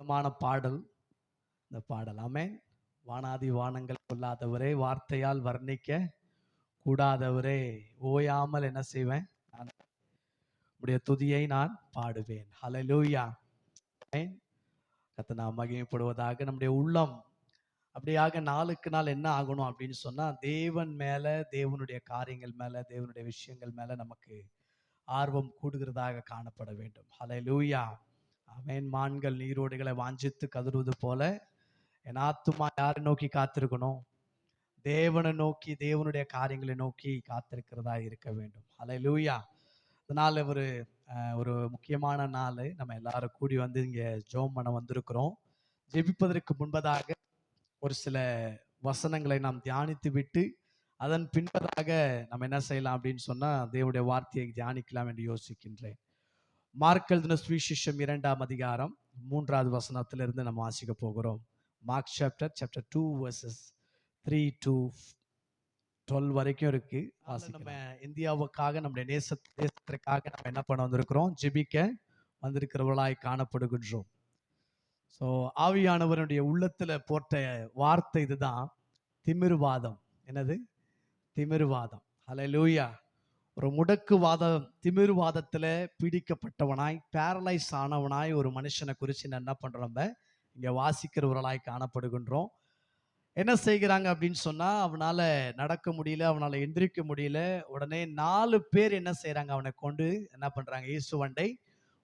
பாடல். இந்த பாடல் ஆமென். வானாதி வானங்கள் கொள்ளாதவரே, வார்த்தையால் வர்ணிக்க கூடாதவரே, ஓயாமல் என்ன செய்வேன்? நான் உம்முடைய துதியை நான் பாடுவேன். ஹல்லேலூயா. ஆமென். கர்த்தர் நாம் மகிமைப்படுவதாக. நம்முடைய உள்ளம் அப்படியாக நாளுக்கு நாள் என்ன ஆகணும் அப்படின்னு சொன்னா, தேவன் மேல, தேவனுடைய காரியங்கள் மேல, தேவனுடைய விஷயங்கள் மேல நமக்கு ஆர்வம் கூடுகிறதாக காணப்பட வேண்டும். ஹல்லேலூயா. ஆமென். மான்கள் நீரோடைகளை வாஞ்சித்து கதறுவது போல என் ஆத்துமா யாரை நோக்கி காத்திருக்கணும்? தேவனை நோக்கி, தேவனுடைய காரியங்களை நோக்கி காத்திருக்கிறதா இருக்க வேண்டும். ஹல்லேலூயா. அதனால ஒரு முக்கியமான நாள். நம்ம எல்லாரும் கூடி வந்து இங்க ஜெபம் பண்ண வந்திருக்கிறோம். ஜெபிப்பதற்கு முன்பதாக ஒரு சில வசனங்களை நாம் தியானித்து விட்டு அதன் பின்பதாக நம்ம என்ன செய்யலாம் அப்படின்னு சொன்னா, தேவனுடைய வார்த்தையை தியானிக்கலாம் என்று யோசிக்கின்றேன். மார்க் எழுதின சுவிசேஷம் 2ஆம் அதிகாரம் 3வது வசனத்திலிருந்து நம்ம வாசிக்க போகிறோம். மார்க் சாப்டர் 2 verses 3 to 12 வரைக்கும் இருக்கு. நம்ம இந்தியாவுக்காக, நம்முடைய தேசத்திற்காக நம்ம என்ன பண்ண வந்திருக்கிறோம்? ஜெபிக்க வந்திருக்கிறவர்களாய் காணப்படுகின்றோம். ஸோ ஆவியானவருடைய உள்ளத்துல போட்ட வார்த்தை இதுதான், திமிர்வாதம். என்னது? திமிர்வாதம். ஹல்லேலூயா. ஒரு முடக்குவாதம், திமிர்வாதத்துல பீடிக்கப்பட்டவனாய், பேரலைஸ் ஆனவனாய் ஒரு மனுஷனை குறித்து என்ன பண்றோம்? நம்ம இங்க வாசிக்கிறவர்களாய் காணப்படுகின்றோம். என்ன செய்கிறாங்க அப்படின்னு சொன்னா, அவனால நடக்க முடியல, அவனால எந்திரிக்க முடியல. உடனே 4 பேர் என்ன செய்யறாங்க? அவனை கொண்டு என்ன பண்றாங்க? இயேசுவண்டை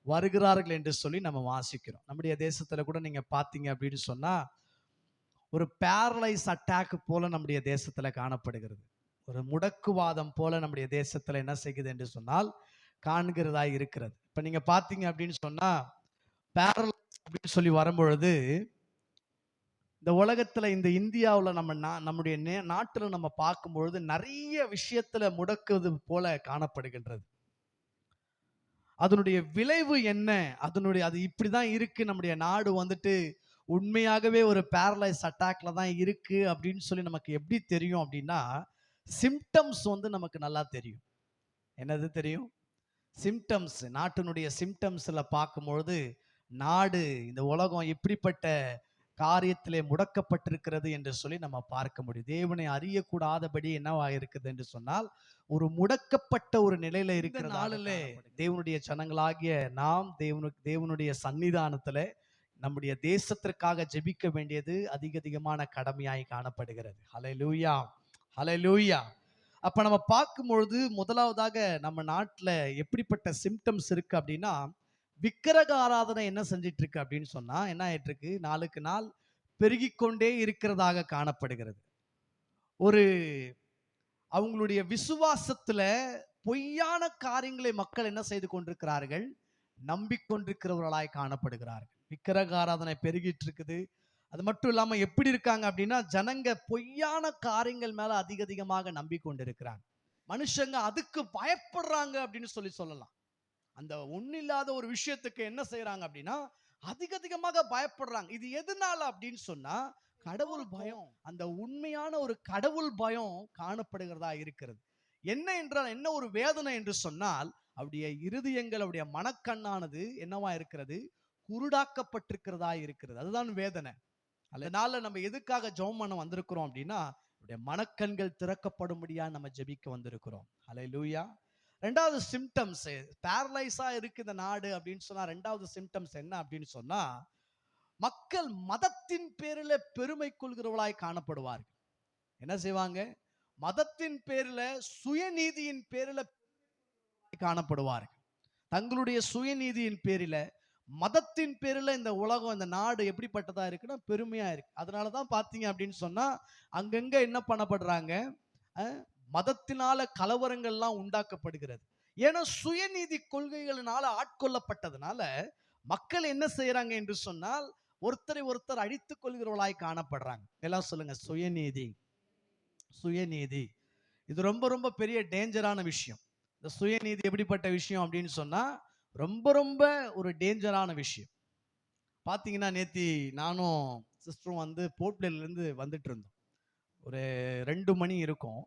வருகிறார்கள் என்று சொல்லி நம்ம வாசிக்கிறோம். நம்முடைய தேசத்துல கூட நீங்க பாத்தீங்க அப்படின்னு சொன்னா, ஒரு பேரலைஸ் அட்டாக் போல நம்முடைய தேசத்துல காணப்படுகிறது. ஒரு முடக்குவாதம் போல நம்முடைய தேசத்துல என்ன செய்யுது என்று சொன்னால் காண்கிறதா இருக்கிறது. இப்ப நீங்க பாத்தீங்க அப்படின்னு சொன்னா, பேரலைஸ் அப்படின்னு சொல்லி வரும்பொழுது, இந்த உலகத்துல, இந்த இந்தியாவில் நம்முடைய நாட்டுல நம்ம பார்க்கும்பொழுது நிறைய விஷயத்துல முடக்குவது போல காணப்படுகின்றது. அதனுடைய விளைவு என்ன? அது இப்படிதான் இருக்கு. நம்முடைய நாடு வந்துட்டு உண்மையாகவே ஒரு பேரலைஸ் அட்டாக்ல தான் இருக்கு அப்படின்னு சொல்லி நமக்கு எப்படி தெரியும் அப்படின்னா, சிம்டம்ஸ் நமக்கு நல்லா தெரியும். என்னது தெரியும்? சிம்டம்ஸ். நாட்டினுடைய சிம்டம்ஸ்ல பார்க்கும்பொழுது, நாடு, இந்த உலகம் எப்படிப்பட்ட காரியத்திலே முடக்கப்பட்டிருக்கிறது என்று சொல்லி நம்ம பார்க்க முடியும். தேவனை அறியக்கூடாதபடி என்னவா இருக்குது என்று சொன்னால், ஒரு முடக்கப்பட்ட ஒரு நிலையில இருக்கிற நாளிலே தேவனுடைய ஜனங்களாகிய நாம் தேவனுடைய சன்னிதானத்திலே நம்முடைய தேசத்திற்காக ஜெபிக்க வேண்டியது அதிகமான கடமையாய் காணப்படுகிறது. ஹல்லேலூயா. ஹல்லேலூயா. அப்ப நம்ம பார்க்கும்பொழுது, முதலாவதாக நம்ம நாட்டுல எப்படிப்பட்ட சிம்டம்ஸ் இருக்கு அப்படின்னா, விக்கிரக ஆராதனை என்ன செஞ்சிட்டு இருக்கு அப்படின்னு சொன்னா, என்ன ஆயிட்டு இருக்கு? நாளுக்கு நாள் பெருகிக்கொண்டே இருக்கிறதாக காணப்படுகிறது. ஒரு அவங்களுடைய விசுவாசத்துல பொய்யான காரியங்களை மக்கள் என்ன செய்து கொண்டிருக்கிறார்கள்? நம்பிக்கொண்டிருக்கிறவர்களாய் காணப்படுகிறார்கள். விக்கிரக ஆராதனை பெருகிட்டு இருக்குது. அது மட்டும் இல்லாம எப்படி இருக்காங்க அப்படின்னா, ஜனங்க பொய்யான காரியங்கள் மேல அதிகமாக நம்பிக்கொண்டிருக்கிறாங்க. மனுஷங்க அதுக்கு பயப்படுறாங்க அப்படின்னு சொல்லலாம். அந்த ஒண்ணில்லாத ஒரு விஷயத்துக்கு என்ன செய்யறாங்க அப்படின்னா, அதிகமாக பயப்படுறாங்க. இது எதனால அப்படின்னு சொன்னா, கடவுள் பயம். அந்த உண்மையான ஒரு கடவுள் பயம் காணப்படுகிறதா இருக்கிறது. என்ன என்றால், என்ன ஒரு வேதனை என்று சொன்னால், அவருடைய இருதயங்கள், அவருடைய மனக்கண்ணானது என்னவா இருக்கிறது? குருடாக்கப்பட்டிருக்கிறதா இருக்கிறது. அதுதான் வேதனை. அதனால நம்ம எதுக்காக ஜெபம் பண்ண வந்திருக்கிறோம் அப்படின்னா, அவருடைய மனக்கண்கள் திறக்கப்படும்படியா நம்ம ஜெபிக்க வந்திருக்கிறோம். ஹல்லேலூயா. ரெண்டாவது சிம்டம்ஸ், பேரலைஸா இருக்கு இந்த நாடு அப்படின்னு சொன்னா, ரெண்டாவது சிம்டம்ஸ் என்ன அப்படின்னு சொன்னா, மக்கள் மதத்தின் பேரில் பெருமை கொள்கிறவர்களாய் காணப்படுவார்கள். என்ன செய்வாங்க? மதத்தின் பேரில், சுயநீதியின் பேரில் காணப்படுவார்கள். தங்களுடைய சுயநீதியின் பேரில, மதத்தின் பேரில் இந்த உலகம், இந்த நாடு எப்படிப்பட்டதா இருக்குன்னா பெருமையா இருக்கு. அதனாலதான் பாத்தீங்க அப்படின்னு சொன்னா, அங்கங்க என்ன பண்ணப்படுறாங்க? மதத்தினால கலவரங்கள்லாம் உண்டாக்கப்படுகிறது. ஏன்னா சுயநீதி கொள்கைகளினால ஆட்கொள்ளப்பட்டதுனால மக்கள் என்ன செய்யறாங்க என்று சொன்னால், ஒருத்தரை ஒருத்தர் அழித்துக் கொள்கிறவர்களாய் காணப்படுறாங்க. எல்லாம் சொல்லுங்க, சுயநீதி. சுயநீதி இது ரொம்ப பெரிய டேஞ்சரான விஷயம். இந்த சுயநீதி எப்படிப்பட்ட விஷயம் அப்படின்னு சொன்னா, ரொம்ப ஒரு டேஞ்சரான விஷயம். பாத்தீங்கன்னா, நேத்தி நானும் சிஸ்டரும் போர்ட் பிளேயர்ல இருந்து வந்துட்டு இருந்தோம். ஒரு 2 மணி இருக்கும்.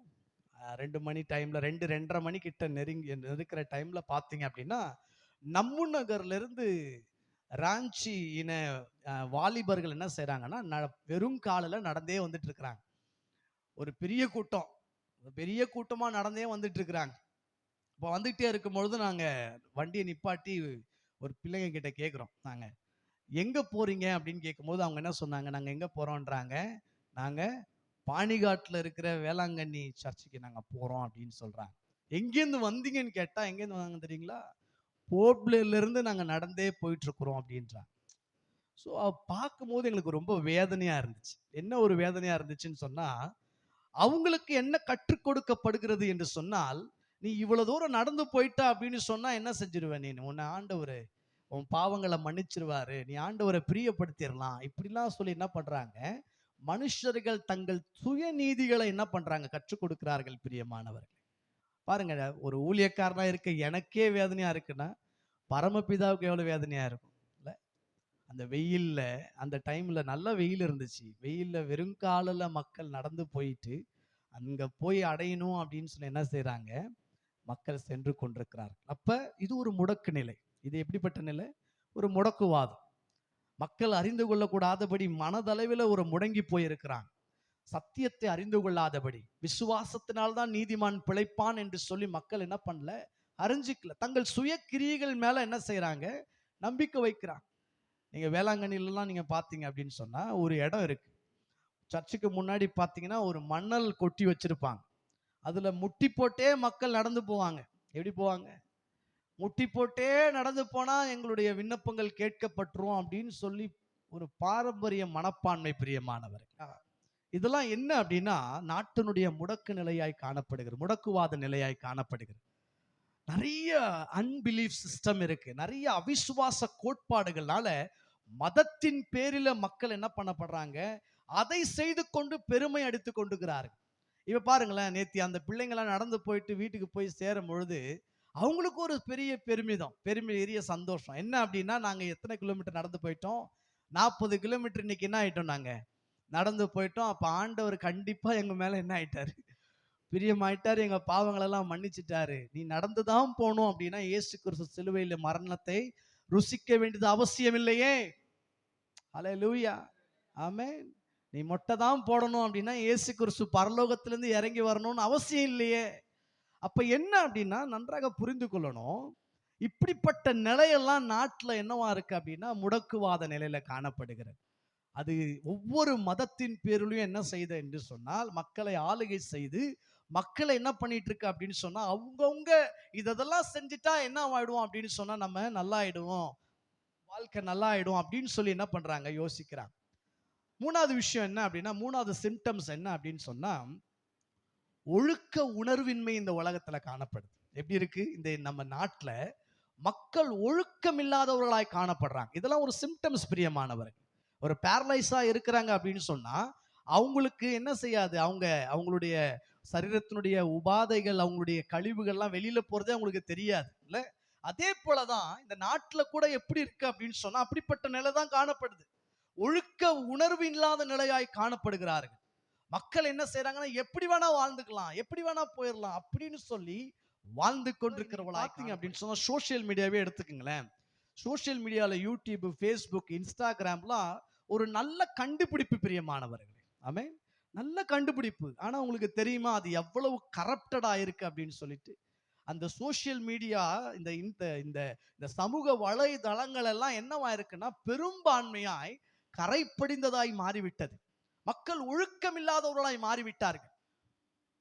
2 மணி டைம்ல 2:30 மணி கிட்ட நெருக்கிற டைம்ல பாத்தீங்க அப்படின்னா, நம்மு நகர்ல இருந்து ராஞ்சி இன வாலிபர்கள் என்ன செய்றாங்கன்னா, வெறும் காலில நடந்தே வந்துட்டு இருக்கிறாங்க. ஒரு பெரிய கூட்டம், பெரிய கூட்டமா நடந்தே வந்துட்டு இருக்கிறாங்க. இப்போ வந்துகிட்டே இருக்கும்பொழுது நாங்க வண்டிய நிப்பாட்டி ஒரு பிள்ளைங்க கிட்ட கேட்குறோம். நாங்க எங்க போறீங்க அப்படின்னு கேட்கும்போது அவங்க என்ன சொன்னாங்க, நாங்க எங்க போறோம்ன்றாங்க. நாங்க பாணிகாட்ல இருக்கிற வேளாங்கண்ணி சர்ச்சுக்கு நாங்க போறோம் அப்படின்னு சொல்றாங்க. எங்கேருந்து வந்தீங்கன்னு கேட்டா, எங்கேருந்து வந்தாங்க தெரியுங்களா? போர்ட் பிளேயர்ல இருந்து நாங்க நடந்தே போயிட்டு இருக்கிறோம் அப்படின்றாங்க. ஸோ பார்க்கும்போது எங்களுக்கு ரொம்ப வேதனையா இருந்துச்சு. என்ன ஒரு வேதனையா இருந்துச்சுன்னு சொன்னா, அவங்களுக்கு என்ன கற்றுக் கொடுக்கப்படுகிறது என்று சொன்னால், நீ இவ்வளவு தூரம் நடந்து போயிட்ட அப்படின்னு சொன்னா என்ன செஞ்சிருவ நீனு? உன்னை ஆண்டவரு உன் பாவங்களை மன்னிச்சிருவாரு. நீ ஆண்டவரை பிரியப்படுத்திடலாம். இப்படிலாம் சொல்லி என்ன பண்றாங்க? மனுஷர்கள் தங்கள் சுயநீதிகளை என்ன பண்றாங்க? கற்றுக் கொடுக்கிறார்கள் பிரியமானவர்களே. பாருங்க, ஒரு ஊழியக்காரனா இருக்க எனக்கே வேதனையா இருக்குன்னா, பரமபிதாவுக்கு எவ்வளவு வேதனையா இருக்கும் இல்ல? அந்த வெயில்ல, அந்த டைம்ல நல்ல வெயில் இருந்துச்சு. வெயில்ல வெறும் காலில மக்கள் நடந்து போயிட்டு, அங்க போய் அடையணும் அப்படின்னு சொல்லி என்ன செய்றாங்க? மக்கள் சென்று கொண்டிருக்கிறார்கள். அப்ப இது ஒரு முடக்கு நிலை. இது எப்படிப்பட்ட நிலை? ஒரு முடக்குவாதம். மக்கள் அறிந்து கொள்ளக்கூடாதபடி மனதளவில் ஒரு முடங்கி போயிருக்கிறாங்க. சத்தியத்தை அறிந்து கொள்ளாதபடி, விசுவாசத்தினால் தான் நீதிமான் பிழைப்பான் என்று சொல்லி மக்கள் என்ன பண்ணல? அறிஞ்சிக்கல. தங்கள் சுய கிரியைகள் மேல என்ன செய்றாங்க? நம்பிக்கை வைக்கிறாங்க. நீங்க வேளாங்கண்ணிலலாம் நீங்க பார்த்தீங்க அப்படின்னு சொன்னா, ஒரு இடம் இருக்கு. சர்ச்சுக்கு முன்னாடி பார்த்தீங்கன்னா, ஒரு மணல் கொட்டி வச்சிருப்பாங்க. அதுல முட்டி போட்டே மக்கள் நடந்து போவாங்க. எப்படி போவாங்க? முட்டி போட்டே நடந்து போனா எங்களுடைய விண்ணப்பங்கள் கேட்கப்பட்டுரும் அப்படின்னு சொல்லி ஒரு பாரம்பரிய மனப்பான்மை பிரியமானவர். இதெல்லாம் என்ன அப்படின்னா நாட்டினுடைய முடக்கு நிலையாய் காணப்படுகிறது, முடக்குவாத நிலையாய் காணப்படுகிறது. நிறைய அன்பிலீஃப் சிஸ்டம் இருக்கு, நிறைய அவிசுவாச கோட்பாடுகளால மதத்தின் பேரில மக்கள் என்ன பண்ணப்படுறாங்க? அதை செய்து கொண்டு பெருமை அடித்துக் கொண்டுகிறார்கள். இப்ப பாருங்களேன், நேத்தி அந்த பிள்ளைங்களாம் நடந்து போயிட்டு வீட்டுக்கு போய் சேரும் பொழுது அவங்களுக்கு ஒரு பெரிய பெரிய சந்தோஷம். என்ன அப்படின்னா, நாங்க எத்தனை கிலோமீட்டர் நடந்து போயிட்டோம்? 40 கிலோமீட்டர் இன்னைக்கு என்ன ஆயிட்டோம்? நாங்க நடந்து போயிட்டோம். அப்ப ஆண்டவர் கண்டிப்பா எங்க மேல என்ன ஆயிட்டாரு? பிரியமாயிட்டாரு. எங்க பாவங்களெல்லாம் மன்னிச்சிட்டாரு. நீ நடந்துதான் போகணும் அப்படின்னா, இயேசு கிறிஸ்து சிலுவையில மரணத்தை ருசிக்க வேண்டியது அவசியம் இல்லையே. ஹல்லேலூயா, ஆமென். நீ மொட்டை தான் போடணும் அப்படின்னா, இயேசு கிறிஸ்து பரலோகத்திலிருந்து இறங்கி வரணும்னு அவசியம் இல்லையே. அப்ப என்ன அப்படின்னா, நன்றாக புரிந்து கொள்ளணும். இப்படிப்பட்ட நிலையெல்லாம் நாட்டுல என்னவா இருக்கு அப்படின்னா, முடக்குவாத நிலையில காணப்படுகிறது. அது ஒவ்வொரு மதத்தின் பேரிலும் என்ன செய்யுது என்று சொன்னால், மக்களை ஆளுகை செய்து மக்களை என்ன பண்ணிட்டு இருக்கு அப்படின்னு சொன்னா, அவங்கவுங்க இதெல்லாம் செஞ்சுட்டா என்ன ஆயிடுவோம் அப்படின்னு சொன்னா, நம்ம நல்லா ஆயிடுவோம், வாழ்க்கை நல்லா ஆயிடும் அப்படின்னு சொல்லி என்ன பண்றாங்க? யோசிக்கிறாங்க. மூணாவது விஷயம் என்ன அப்படின்னா, மூணாவது சிம்டம்ஸ் என்ன அப்படின்னு சொன்னா, ஒழுக்க உணர்வின்மை இந்த உலகத்துல காணப்படுது. எப்படி இருக்கு? இந்த நம்ம நாட்டுல மக்கள் ஒழுக்கம் இல்லாதவர்களாய் காணப்படுறாங்க. இதெல்லாம் ஒரு சிம்டம்ஸ் பிரியமானவர். ஒரு பேரலைஸா இருக்கிறாங்க அப்படின்னு சொன்னா, அவங்களுக்கு என்ன செய்யாது? அவங்களுடைய சரீரத்தினுடைய உபாதைகள், அவங்களுடைய கழிவுகள்லாம் வெளியில போறதே அவங்களுக்கு தெரியாது இல்ல? அதே போலதான் இந்த நாட்டுல கூட எப்படி இருக்கு அப்படின்னு சொன்னா, அப்படிப்பட்ட நிலை தான் காணப்படுது. ஒழுக்க உணர்வு இல்லாத நிலையாய் காணப்படுகிறார்கள். மக்கள் என்ன செய்யறாங்கன்னா, எப்படி வேணா வாழ்ந்துக்கலாம், எப்படி வேணா போயிடலாம் அப்படின்னு சொல்லி வாழ்ந்து கொண்டிருக்கிறவளா பார்த்தீங்க அப்படின்னு சொன்னா, சோசியல் மீடியாவே எடுத்துக்கங்களேன். சோசியல் மீடியால யூடியூப், ஃபேஸ்புக், இன்ஸ்டாகிராம்லாம் ஒரு நல்ல கண்டுபிடிப்பு பிரியமானவர்களே. ஆமென். நல்ல கண்டுபிடிப்பு. ஆனா உங்களுக்கு தெரியுமா அது எவ்வளவு கரப்டடா இருக்கு அப்படின்னு சொல்லிட்டு? அந்த சோசியல் மீடியா, இந்த இந்த இந்த இந்த சமூக வலைதளங்கள் எல்லாம் என்னவா இருக்குன்னா, பெரும்பான்மையாய் கரை படிந்ததாய் மாறிவிட்டது. மக்கள் ஒழுக்கம் இல்லாதவர்களாய் மாறிவிட்டார்கள்.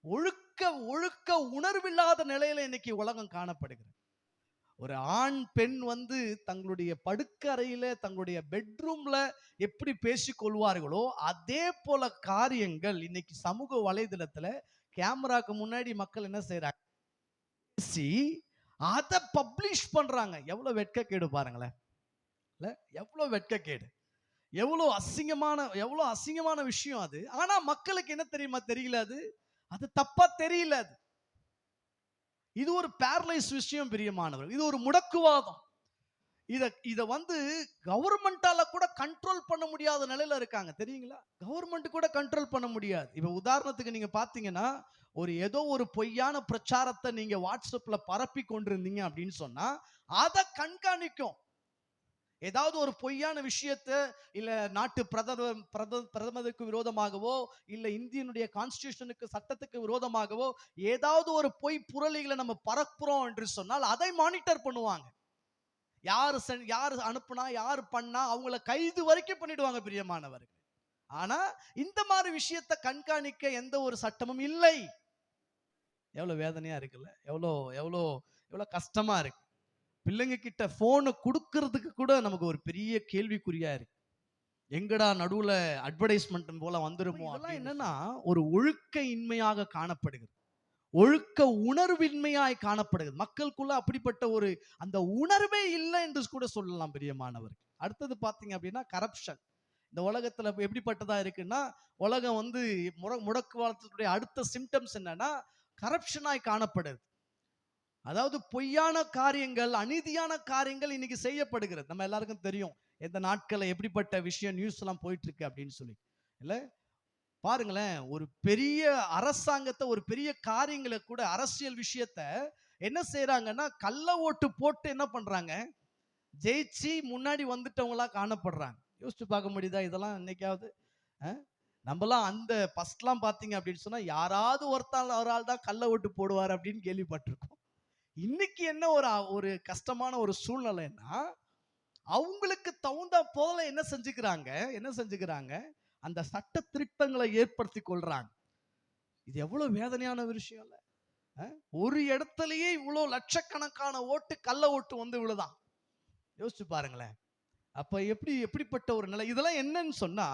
ஒழுக்க ஒழுக்க உணர்வில்லாத நிலையில இன்னைக்கு உலகம் காணப்படுகிறது. ஒரு ஆண் பெண் வந்து தங்களுடைய படுக்கறையில, தங்களுடைய பெட்ரூம்ல எப்படி பேசிக் கொள்வார்களோ அதே போல காரியங்கள் இன்னைக்கு சமூக வலைதளத்துல கேமராக்கு முன்னாடி மக்கள் என்ன செய்யறாங்க? பேசி அதை பப்ளிஷ் பண்றாங்க. எவ்வளவு வெட்கக்கேடு பாருங்களேன். இல்ல, எவ்வளவு வெட்கக்கேடு, எவ்வளவு அசிங்கமான விஷயம் அது. ஆனா மக்களுக்கு என்ன தெரியுமா? தெரியல. அது அது தப்பா தெரியல. அது இது ஒரு பேரலைஸ் விஷயம் பிரியமானவர். இது ஒரு முடக்குவாதம். இத வந்து கவர்மெண்டால கூட கண்ட்ரோல் பண்ண முடியாத நிலையில இருக்காங்க தெரியுங்களா? கவர்மெண்ட் கூட கண்ட்ரோல் பண்ண முடியாது. இப்ப உதாரணத்துக்கு நீங்க பாத்தீங்கன்னா, ஏதோ ஒரு பொய்யான பிரச்சாரத்தை நீங்க வாட்ஸ்அப்ல பரப்பி கொண்டிருந்தீங்க அப்படின்னு சொன்னா, அதை கண்காணிக்கும். ஏதாவது ஒரு பொய்யான விஷயத்த, இல்ல நாட்டு பிரதமருக்கு விரோதமாகவோ, இல்ல இந்தியனுடைய கான்ஸ்டிடியூஷனுக்கு சட்டத்துக்கு விரோதமாகவோ ஏதாவது ஒரு பொய் புரளிகளை நம்ம பரப்புறோம் என்று சொன்னால் அதை மானிட்டர் பண்ணுவாங்க. யாரு அனுப்புனா, யாரு பண்ணா, அவங்கள கைது வரைக்கும் பண்ணிடுவாங்க பிரியமானவர்கள். ஆனா இந்த மாதிரி விஷயத்தை கண்காணிக்க எந்த ஒரு சட்டமும் இல்லை. எவ்வளவு வேதனையா இருக்குல்ல, எவ்வளோ எவ்வளோ எவ்வளவு கஷ்டமா இருக்கு. பிள்ளைங்க கிட்ட போனை கொடுக்கறதுக்கு கூட நமக்கு ஒரு பெரிய கேள்விக்குறியா இருக்கு. எங்கடா நடுவுல அட்வர்டைஸ்மெண்ட் போல வந்துருமோ. அதெல்லாம் என்னன்னா ஒரு ஒழுக்க இன்மையாக காணப்படுகிறது, ஒழுக்க உணர்வின்மையாய் காணப்படுகிறது. மக்களுக்குள்ள அப்படிப்பட்ட ஒரு அந்த உணர்வே இல்லை என்று கூட சொல்லலாம் பிரியமானவர். அடுத்தது பாத்தீங்க அப்படின்னா கரப்ஷன். இந்த உலகத்துல எப்படிப்பட்டதா இருக்குன்னா, உலகம் வந்து முடக்குவாதத்துடைய அடுத்த சிம்டம்ஸ் என்னன்னா கரப்ஷனாய் காணப்படுது. அதாவது பொய்யான காரியங்கள், அநீதியான காரியங்கள் இன்னைக்கு செய்யப்படுகிறது. நம்ம எல்லாருக்கும் தெரியும் எந்த நாட்கள்ல எப்படிப்பட்ட விஷயம் நியூஸ் எல்லாம் போயிட்டு இருக்கு அப்படின்னு சொல்லி. இல்ல பாருங்களேன், ஒரு பெரிய அரசாங்கத்தை, ஒரு பெரிய காரியங்களை கூட, அரசியல் விஷயத்த என்ன செய்யறாங்கன்னா கள்ள ஓட்டு போட்டு என்ன பண்றாங்க, ஜெயிச்சு முன்னாடி வந்துட்டவங்களா காணப்படுறாங்க. யோசிச்சு பார்க்க முடியுதா இதெல்லாம் இன்னைக்காவது? நம்மலாம் அந்த ஃபர்ஸ்ட்லாம் பாத்தீங்க அப்படின்னு சொன்னா யாராவது ஒரு ஆள் தான் கள்ள ஓட்டு போடுவார் அப்படின்னு கேள்விப்பட்டிருக்கோம். இன்னைக்கு என்ன ஒரு கஷ்டமான ஒரு சூழ்நிலைன்னா, அவங்களுக்கு தகுந்த போல என்ன செஞ்சுக்கிறாங்க, அந்த சட்ட திருத்தங்களை ஏற்படுத்தி கொள்றாங்க. இது எவ்வளவு வேதனையான விஷயம் இல்ல? ஒரு இடத்துலயே இவ்வளவு லட்சக்கணக்கான ஓட்டு கள்ள ஓட்டு வந்து விழுதான். யோசிச்சு பாருங்களேன். அப்ப எப்படிப்பட்ட ஒரு நிலை இதெல்லாம் என்னன்னு சொன்னா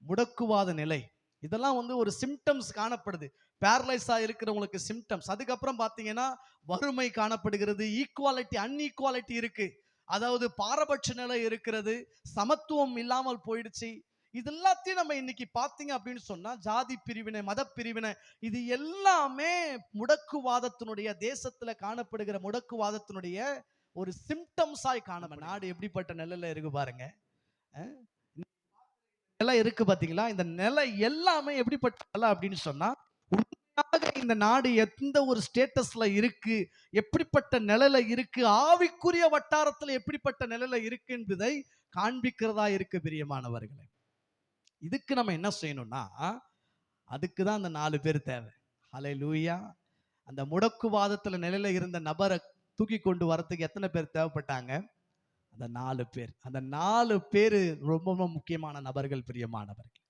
முடக்குவாத நிலை. இதெல்லாம் வந்து ஒரு சிம்டம்ஸ் காணப்படுது. பேரலைஸா இருக்கிறவங்களுக்கு சிம்டம்ஸ். அதுக்கப்புறம் பாத்தீங்கன்னா வறுமை காணப்படுகிறது, ஈக்குவாலிட்டி அன்ஈக்குவாலிட்டி இருக்கு, அதாவது பாரபட்ச நிலை இருக்கிறது, சமத்துவம் இல்லாமல் போயிடுச்சு. இது எல்லாத்தையும் நம்ம இன்னைக்கு பாத்தீங்க அப்படின்னு சொன்னா ஜாதி பிரிவினை, மத பிரிவினை, இது எல்லாமே முடக்குவாதத்தினுடைய, தேசத்துல காணப்படுகிற முடக்குவாதத்தினுடைய ஒரு சிம்டம்ஸாய் காணப்படும். நாடு எப்படிப்பட்ட நிலையில இருக்கு பாருங்க. நிலை இருக்கு பாத்தீங்களா? இந்த நிலை எல்லாமே எப்படிப்பட்ட நிலை அப்படின்னு சொன்னா, உண்மையாக இந்த நாடு எந்த ஒரு ஸ்டேட்டஸ்ல இருக்கு, எப்படிப்பட்ட நிலையில இருக்கு, ஆவிக்குரிய வட்டாரத்துல எப்படிப்பட்ட நிலையில இருக்கு என்பதை காண்பிக்கிறதா இருக்கு பிரியமானவர்களே. இதுக்கு நம்ம என்ன செய்யணும்னா, அதுக்கு தான் அந்த 4 பேர் தேவை. ஹல்லேலூயா. அந்த முடக்குவாதத்துல நிலையில இருந்த நபரை தூக்கி கொண்டு வரதுக்கு எத்தனை பேர் தேவைப்பட்டாங்க? அந்த 4 பேர். அந்த 4 பேரு ரொம்ப முக்கியமான நபர்கள் பிரியமானவர்கள்.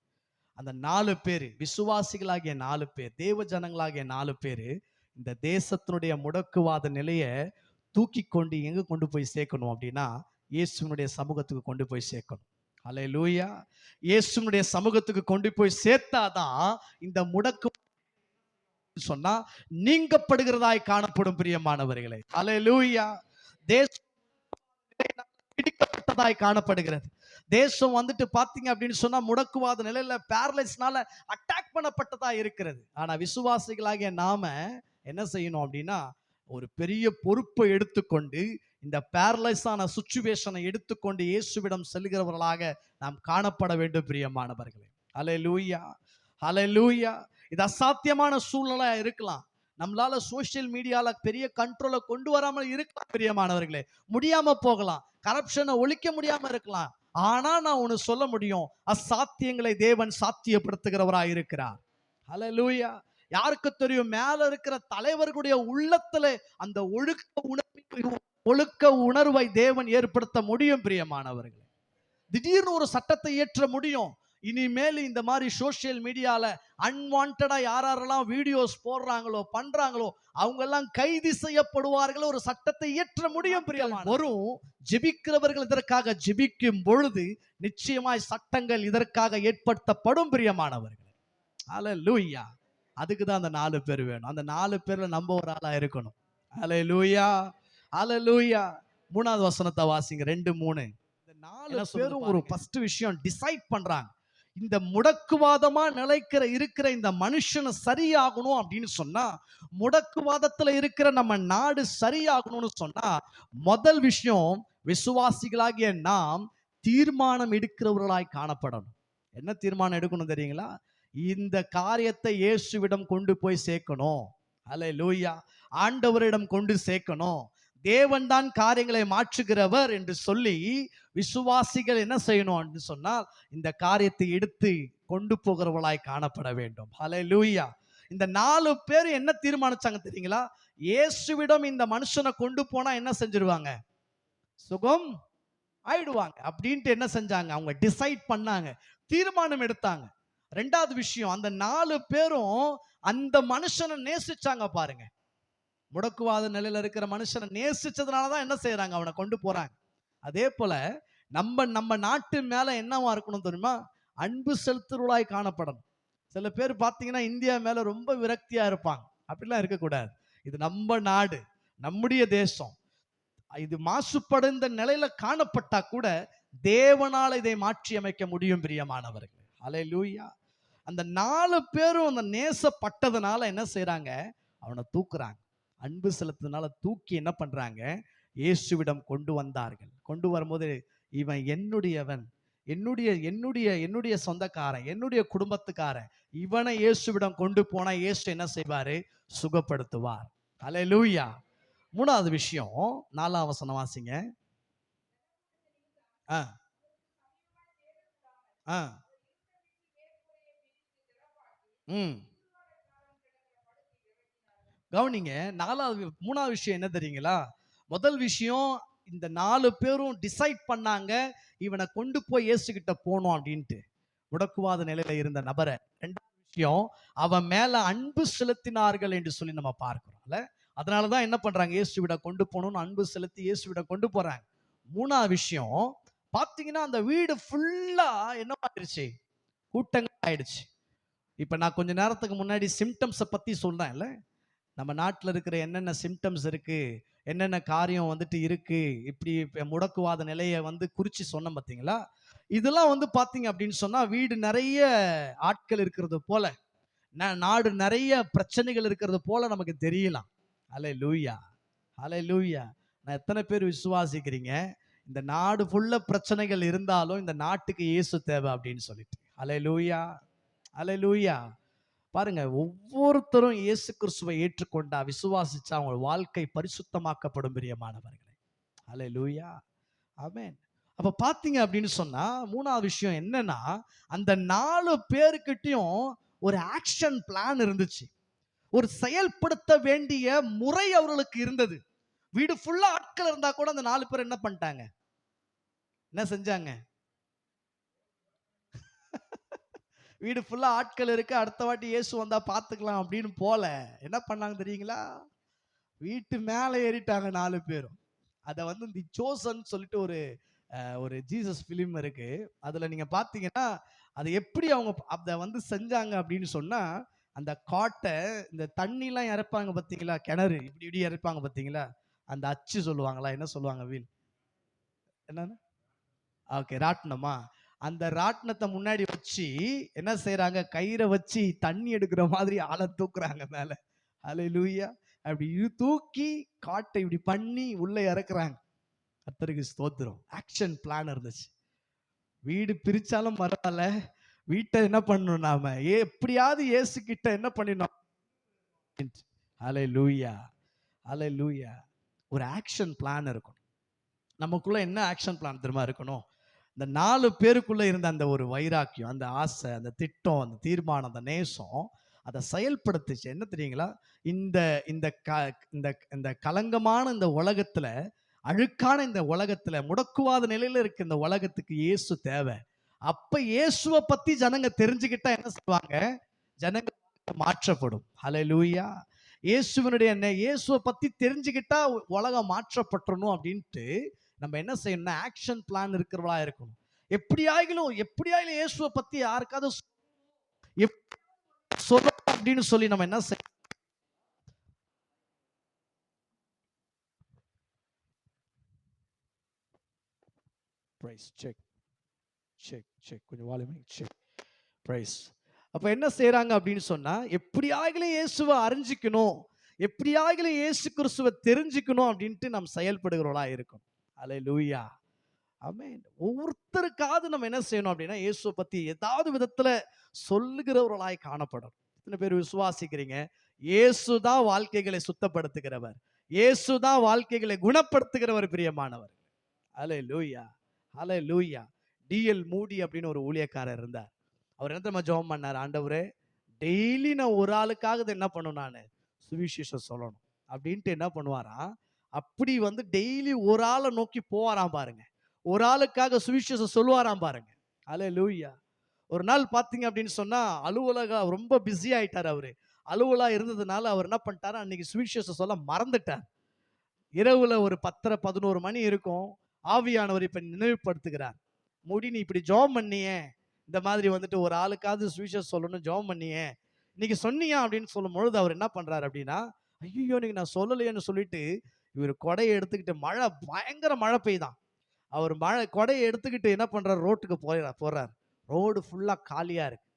அந்த 4 பேரு விசுவாசிகளாகிய 4 பேர், தேவ ஜனங்களாகிய 4 பேரு இந்த தேசத்தினுடைய முடக்குவாத நிலையை தூக்கி கொண்டு எங்க கொண்டு போய் சேர்க்கணும் அப்படின்னா, இயேசுனுடைய சமூகத்துக்கு கொண்டு போய் சேர்க்கணும். ஹல்லேலூயா. இயேசுனுடைய சமூகத்துக்கு கொண்டு போய் சேர்த்தாதான் இந்த முடக்கு சொன்னா நீங்கப்படுகிறதாய் காணப்படும் பிரியமானவர்களே. ஹல்லேலூயா. தேசம் பிடிக்கப்பட்டதாய் காணப்படுகிறது. தேசம் வந்துட்டு பாத்தீங்க அப்படின்னு சொன்னா முடக்குவாத நிலையில பேரலைஸ்னால அட்டாக் பண்ணப்பட்டதா இருக்கிறது. ஆனா விசுவாசிகளாகிய நாம என்ன செய்யணும் அப்படின்னா, ஒரு பெரிய பொறுப்பை எடுத்துக்கொண்டு இந்த பேரலைஸான சுச்சுவேஷனை எடுத்துக்கொண்டு இயேசுவிடம் செல்கிறவர்களாக நாம் காணப்பட வேண்டும் பிரியமானவர்களே. ஹல்லேலூயா. ஹல்லேலூயா. இது அசாத்தியமான சூழ்நிலையா இருக்கலாம். நம்மளால சோசியல் மீடியால பெரிய கண்ட்ரோலை கொண்டு வராமல் இருக்கலாம் பிரியமானவர்களே. முடியாம போகலாம். கரப்ஷனை ஒழிக்க முடியாம இருக்கலாம். ஆனா நான் ஒன்னு சொல்ல முடியும், அசாத்தியங்களை தேவன் சாத்தியப்படுத்துகிறவராய் இருக்கிறார். ஹல்லேலூயா. யாருக்கு தெரியும், மேல இருக்கிற தலைவர்களுடைய உள்ளத்துல அந்த ஒழுக்க உணர்வை தேவன் ஏற்படுத்த முடியும் பிரியமானவர்களே. திடீர்னு ஒரு சட்டத்தை இயற்ற முடியும். இனிமேல் இந்த மாதிரி சோசியல் மீடியால அன்வான்டா யாரெல்லாம் வீடியோஸ் போடுறாங்களோ, பண்றாங்களோ, அவங்க எல்லாம் கைது செய்யப்படுவார்கள். ஒரு சட்டத்தை இயற்ற முடியும் பிரியமான. வரும் ஜெபிக்கிறவர்கள் இதற்காக ஜெபிக்கும் பொழுது நிச்சயமாய் சட்டங்கள் இதற்காக ஏற்படுத்தப்படும் பிரியமானவர்கள். ஹல்லேலூயா. அதுக்கு தான் அந்த 4 பேர் வேணும். அந்த 4 பேர்ல நம்ம ஒரு ஆளா இருக்கணும். ஹல்லேலூயா. ஹல்லேலூயா. 3வது வசனத்தை வாசிங்க. 2:3. இந்த 4 பேரும் ஒரு ஃபர்ஸ்ட் விஷயம் டிசைட் பண்றாங்க. இந்த முடக்குவாதமா இருக்கிற இந்த மனுஷனை சரியாகணும் அப்படின்னு சொன்னா, முடக்குவாதத்துல இருக்கிற நம்ம நாடு சரியாகணும்னு சொன்னா, முதல் விஷயம் விசுவாசிகளாகிய நாம் தீர்மானம் எடுக்கிறவர்களாய் காணப்படணும். என்ன தீர்மானம் எடுக்கணும் தெரியுங்களா? இந்த காரியத்தை இயேசுவிடம் கொண்டு போய் சேர்க்கணும். ஹல்லேலூயா. ஆண்டவரிடம் கொண்டு சேர்க்கணும். தேவன் தான் காரியங்களை மாற்றுகிறவர் என்று சொல்லி விசுவாசிகள் என்ன செய்யணும் என்று சொன்னால் இந்த காரியத்தை எடுத்து கொண்டு போகிறவர்களாய் காணப்பட வேண்டும். ஹல்லேலூயா. இந்த 4 பேர் என்ன தீர்மானிச்சாங்க தெரியுங்களா? இயேசுவிடம் இந்த மனுஷனை கொண்டு போனா என்ன செஞ்சிருவாங்க? சுகம் ஆயிடுவாங்க அப்படின்ட்டு என்ன செஞ்சாங்க? அவங்க டிசைட் பண்ணாங்க, தீர்மானம் எடுத்தாங்க. ரெண்டாவது விஷயம், அந்த 4 பேரும் அந்த மனுஷனை நேசிச்சாங்க பாருங்க. முடக்குவாத நிலையில இருக்கிற மனுஷனை நேசிச்சதுனாலதான் என்ன செய்யறாங்க? அவனை கொண்டு போறாங்க. அதே போல நம்ம நாட்டு மேல என்னவா இருக்கணும் தெரியுமா? அன்பு செலுத்துறவளாய் காணப்படணும். சில பேர் பாத்தீங்கன்னா இந்தியா மேல ரொம்ப விரக்தியா இருப்பாங்க. அப்படிலாம் இருக்கக்கூடாது. இது நம்ம நாடு, நம்முடைய தேசம். இது மாசுபடுந்த நிலையில காணப்பட்டா கூட தேவனால இதை மாற்றி அமைக்க முடியும் பிரியமானவர்கள். ஹல்லேலூயா. அந்த 4 பேரும் அந்த நேசப்பட்டதுனால என்ன செய்யறாங்க? அவனை தூக்குறாங்க. அன்பு செலுத்தினால தூக்கி என்ன பண்றாங்க? இயேசுவிடம் கொண்டு வந்தார்கள். கொண்டு வரும்போது இவன் என்னுடையவன், என்னுடைய என்னுடைய என்னுடைய சொந்தக்காரன், என்னுடைய குடும்பத்துக்காரன், இவனை இயேசுவிடம் கொண்டு போனா இயேசு என்ன செய்வாரு? சுகப்படுத்துவார். ஹல்லேலூயா. மூணாவது விஷயம், 4ஆம் வசனம் வாசிங்க. ஆ ஆ ம் கவனிங்க. மூணாவது விஷயம் என்ன தெரியுங்களா? முதல் விஷயம், இந்த 4 பேரும் டிசைட் பண்ணாங்க இவனை கொண்டு போய் இயேசு கிட்ட போனோம் அப்படின்ட்டு, முடக்குவாத நிலையில இருந்த நபரை. ரெண்டாவது விஷயம், அவன் மேல அன்பு செலுத்தினார்கள் என்று சொல்லி நம்ம பார்க்கிறோம்ல. அதனாலதான் என்ன பண்றாங்க? இயேசுவிட கொண்டு போகணும்னு அன்பு செலுத்தி இயேசுவிட கொண்டு போறாங்க. மூணாவது விஷயம் பாத்தீங்கன்னா, அந்த வீடு ஃபுல்லா என்ன ஆயிடுச்சு? கூட்டங்கள் ஆயிடுச்சு. இப்ப நான் கொஞ்ச நேரத்துக்கு முன்னாடி சிம்டம்ஸை பத்தி சொல்றேன்ல. நம்ம நாட்டில் இருக்கிற என்னென்ன சிம்டம்ஸ் இருக்கு, என்னென்ன காரியம் வந்துட்டு இருக்கு, இப்படி முடக்குவாத நிலையை வந்து குறிச்சு சொன்னோம் பார்த்தீங்களா? இதெல்லாம் வந்து பார்த்தீங்க அப்படின்னு சொன்னா வீடு நிறைய ஆட்கள் இருக்கிறது போல, நாடு நிறைய பிரச்சனைகள் இருக்கிறது போல நமக்கு தெரியலாம். ஹல்லேலூயா, ஹல்லேலூயா. நான் எத்தனை பேர் விசுவாசிக்கிறீங்க இந்த நாடு ஃபுல்லா பிரச்சனைகள் இருந்தாலும் இந்த நாட்டுக்கு இயேசு தேவை அப்படின்னு சொல்லிட்டு? ஹல்லேலூயா, ஹல்லேலூயா. பாருங்க, ஒவ்வொருத்தரும் இயேசு கிறிஸ்துவை ஏற்றுக்கொண்டா, விசுவாசிச்சா அவங்க வாழ்க்கை பரிசுத்தமாக்கப்படும் பிரியமானவர்களே. ஹல்லேலூயா, ஆமென். அப்ப பாத்தீங்க அப்படின்னு சொன்னா மூணாவது விஷயம் என்னன்னா, அந்த 4 பேருக்கிட்டையும் ஒரு ஆக்ஷன் பிளான் இருந்துச்சு. ஒரு செயல்படுத்த வேண்டிய முறை அவர்களுக்கு இருந்தது. வீடு ஃபுல்லா ஆட்கள் இருந்தா கூட அந்த 4 பேர் என்ன பண்ணிட்டாங்க? என்ன செஞ்சாங்க? வீடு ஃபுல்லா ஆட்கள் இருக்கு, அடுத்த வாட்டி இயேசு வந்தா பாத்துக்கலாம் அப்படின்னு போல என்ன பண்ணாங்க தெரியுங்களா? வீட்டு மேல ஏறிட்டாங்க 4 பேரும். அத வந்து தி சோசன் சொல்லிட்டு ஒரு ஜீசஸ் பிலிம் இருக்கு. அதுல நீங்க பாத்தீங்கன்னா அதை எப்படி அவங்க அத வந்து செஞ்சாங்க அப்படின்னு சொன்னா, அந்த காட்டை இந்த தண்ணி எல்லாம் இறைப்பாங்க பாத்தீங்களா? கிணறு இப்படி இப்படி இறைப்பாங்க பாத்தீங்களா? அந்த அச்சு சொல்லுவாங்களா? என்ன சொல்லுவாங்க? என்னன்னு? ஓகே, ராட்டினமா? அந்த ராட்டினத்தை முன்னாடி வச்சு என்ன செய்யறாங்க? கயிறை வச்சு தண்ணி எடுக்கிற மாதிரி ஆளை தூக்குறாங்க மேல. ஹல்லேலூயா. அப்படி தூக்கி காட்டை இப்படி பண்ணி உள்ள இறக்குறாங்க. கர்த்தருக்கு ஸ்தோத்திரம். ஆக்ஷன் பிளான் இருந்துச்சு. வீடு பிரிச்சாலும் பரவாயில்ல, வீட்டை என்ன பண்ணணும்? நாம எப்படியாவது இயேசு கிட்ட என்ன பண்ணிடணும்? ஹல்லேலூயா, ஹல்லேலூயா. ஒரு ஆக்ஷன் பிளான் இருக்கும். நமக்குள்ள என்ன ஆக்ஷன் பிளான் தெரியுமா இருக்கணும்? இந்த 4 பேருக்குள்ள இருந்த அந்த ஒரு வைராக்கியம், அந்த ஆசை, அந்த திட்டம், அந்த தீர்மானம், அந்த நேசம் அதை செயல்படுத்துச்சு. என்ன தெரியுங்களா? இந்த இந்த இந்த இந்த கலங்கமான இந்த உலகத்துல, அழுக்கான இந்த உலகத்துல, முடக்குவாத நிலையில இருக்க இந்த உலகத்துக்கு இயேசு தேவை. அப்ப இயேசுவை பத்தி ஜனங்க தெரிஞ்சுக்கிட்டா என்ன செய்வாங்க? ஜனங்க மாற்றப்படும். ஹல்லேலூயா. இயேசுவை பத்தி தெரிஞ்சுக்கிட்டா உலகம் மாற்றப்பட்டுறணும் அப்படின்ட்டு நம்ம என்ன செய்யணும்னா ஆக்ஷன் பிளான் இருக்கிறவளா இருக்கணும். எப்படியாயிலும் இயேசுவை பத்தி யாருக்காவது சொல்ல அப்படின்னு சொல்லி நம்ம என்ன செய்ய. கொஞ்சம் வால்யூம் செக். பிரைஸ். அப்ப என்ன செய்யறாங்க அப்படின்னு சொன்னா, எப்படியாகிலும் இயேசுவை அறிஞ்சிக்கணும், எப்படியாகிலும் இயேசு கிறிஸ்துவை தெரிஞ்சுக்கணும் அப்படின்ட்டு நாம் செயல்படுகிறவளா இருக்கும். ஹல்லேலூயா, ஆமென். ஒவ்வொருத்தருக்காவது நம்ம என்ன செய்யணும் அப்படின்னா, இயேசுவை பத்தி ஏதாவது விதத்துல சொல்லுகிறவர்களாய் காணப்படும். எத்தனை பேர் விசுவாசிக்கிறீங்க? இயேசு தான் வாழ்க்கைகளை சுத்தப்படுத்துகிறவர். இயேசுதான் வாழ்க்கைகளை குணப்படுத்துகிறவர் பிரியமானவர். ஹல்லேலூயா, ஹல்லேலூயா. டிஎல் மூடி அப்படின்னு ஒரு ஊழியக்காரர் இருந்தார். அவர் என்ன தெரியுமா ஜெபம் பண்ணார்? ஆண்டவரே, டெய்லி நான் ஒரு ஆளுக்காக என்ன பண்ணணும், நான் சுவிசேஷம் சொல்லணும் அப்படின்ட்டு என்ன பண்ணுவாராம், அப்படி வந்து டெய்லி ஒரு ஆளை நோக்கி போவாராம் பாருங்க. ஒரு ஆளுக்காக சுவிசேஷம் சொல்லுவாராம் பாருங்க. ஹல்லேலூயா. ஒரு நாள் பார்த்தீங்க அப்படின்னு சொன்னா, அலுவலகம் ரொம்ப பிஸி ஆயிட்டார் அவரு. அலுவலா இருந்ததுனால அவர் என்ன பண்ணிட்டாரு, அன்னைக்கு சுவிசேஷம் சொல்ல மறந்துட்டார். இரவுல ஒரு 10:30 11 மணி இருக்கும். ஆவியானவர் இப்ப நினைவுபடுத்துகிறார். முடி நீ இப்படி ஜெபம் பண்ணியே, இந்த மாதிரி வந்துட்டு ஒரு ஆளுக்காவது சுவிசேஷம் சொல்லணும்னு ஜெபம் பண்ணியே, இன்னைக்கு சொன்னியா அப்படின்னு சொல்லும்பொழுது அவர் என்ன பண்றாரு அப்படின்னா, ஐயோ இன்னைக்கு நான் சொல்லலையேன்னு சொல்லிட்டு இவர் கொடையை எடுத்துக்கிட்டு, மழை பயங்கர மழை பெய்யுதாம். அவர் கொடையை எடுத்துக்கிட்டு என்ன பண்றாரு, ரோட்டுக்கு போறார். ரோடு ஃபுல்லா காலியா இருக்கு.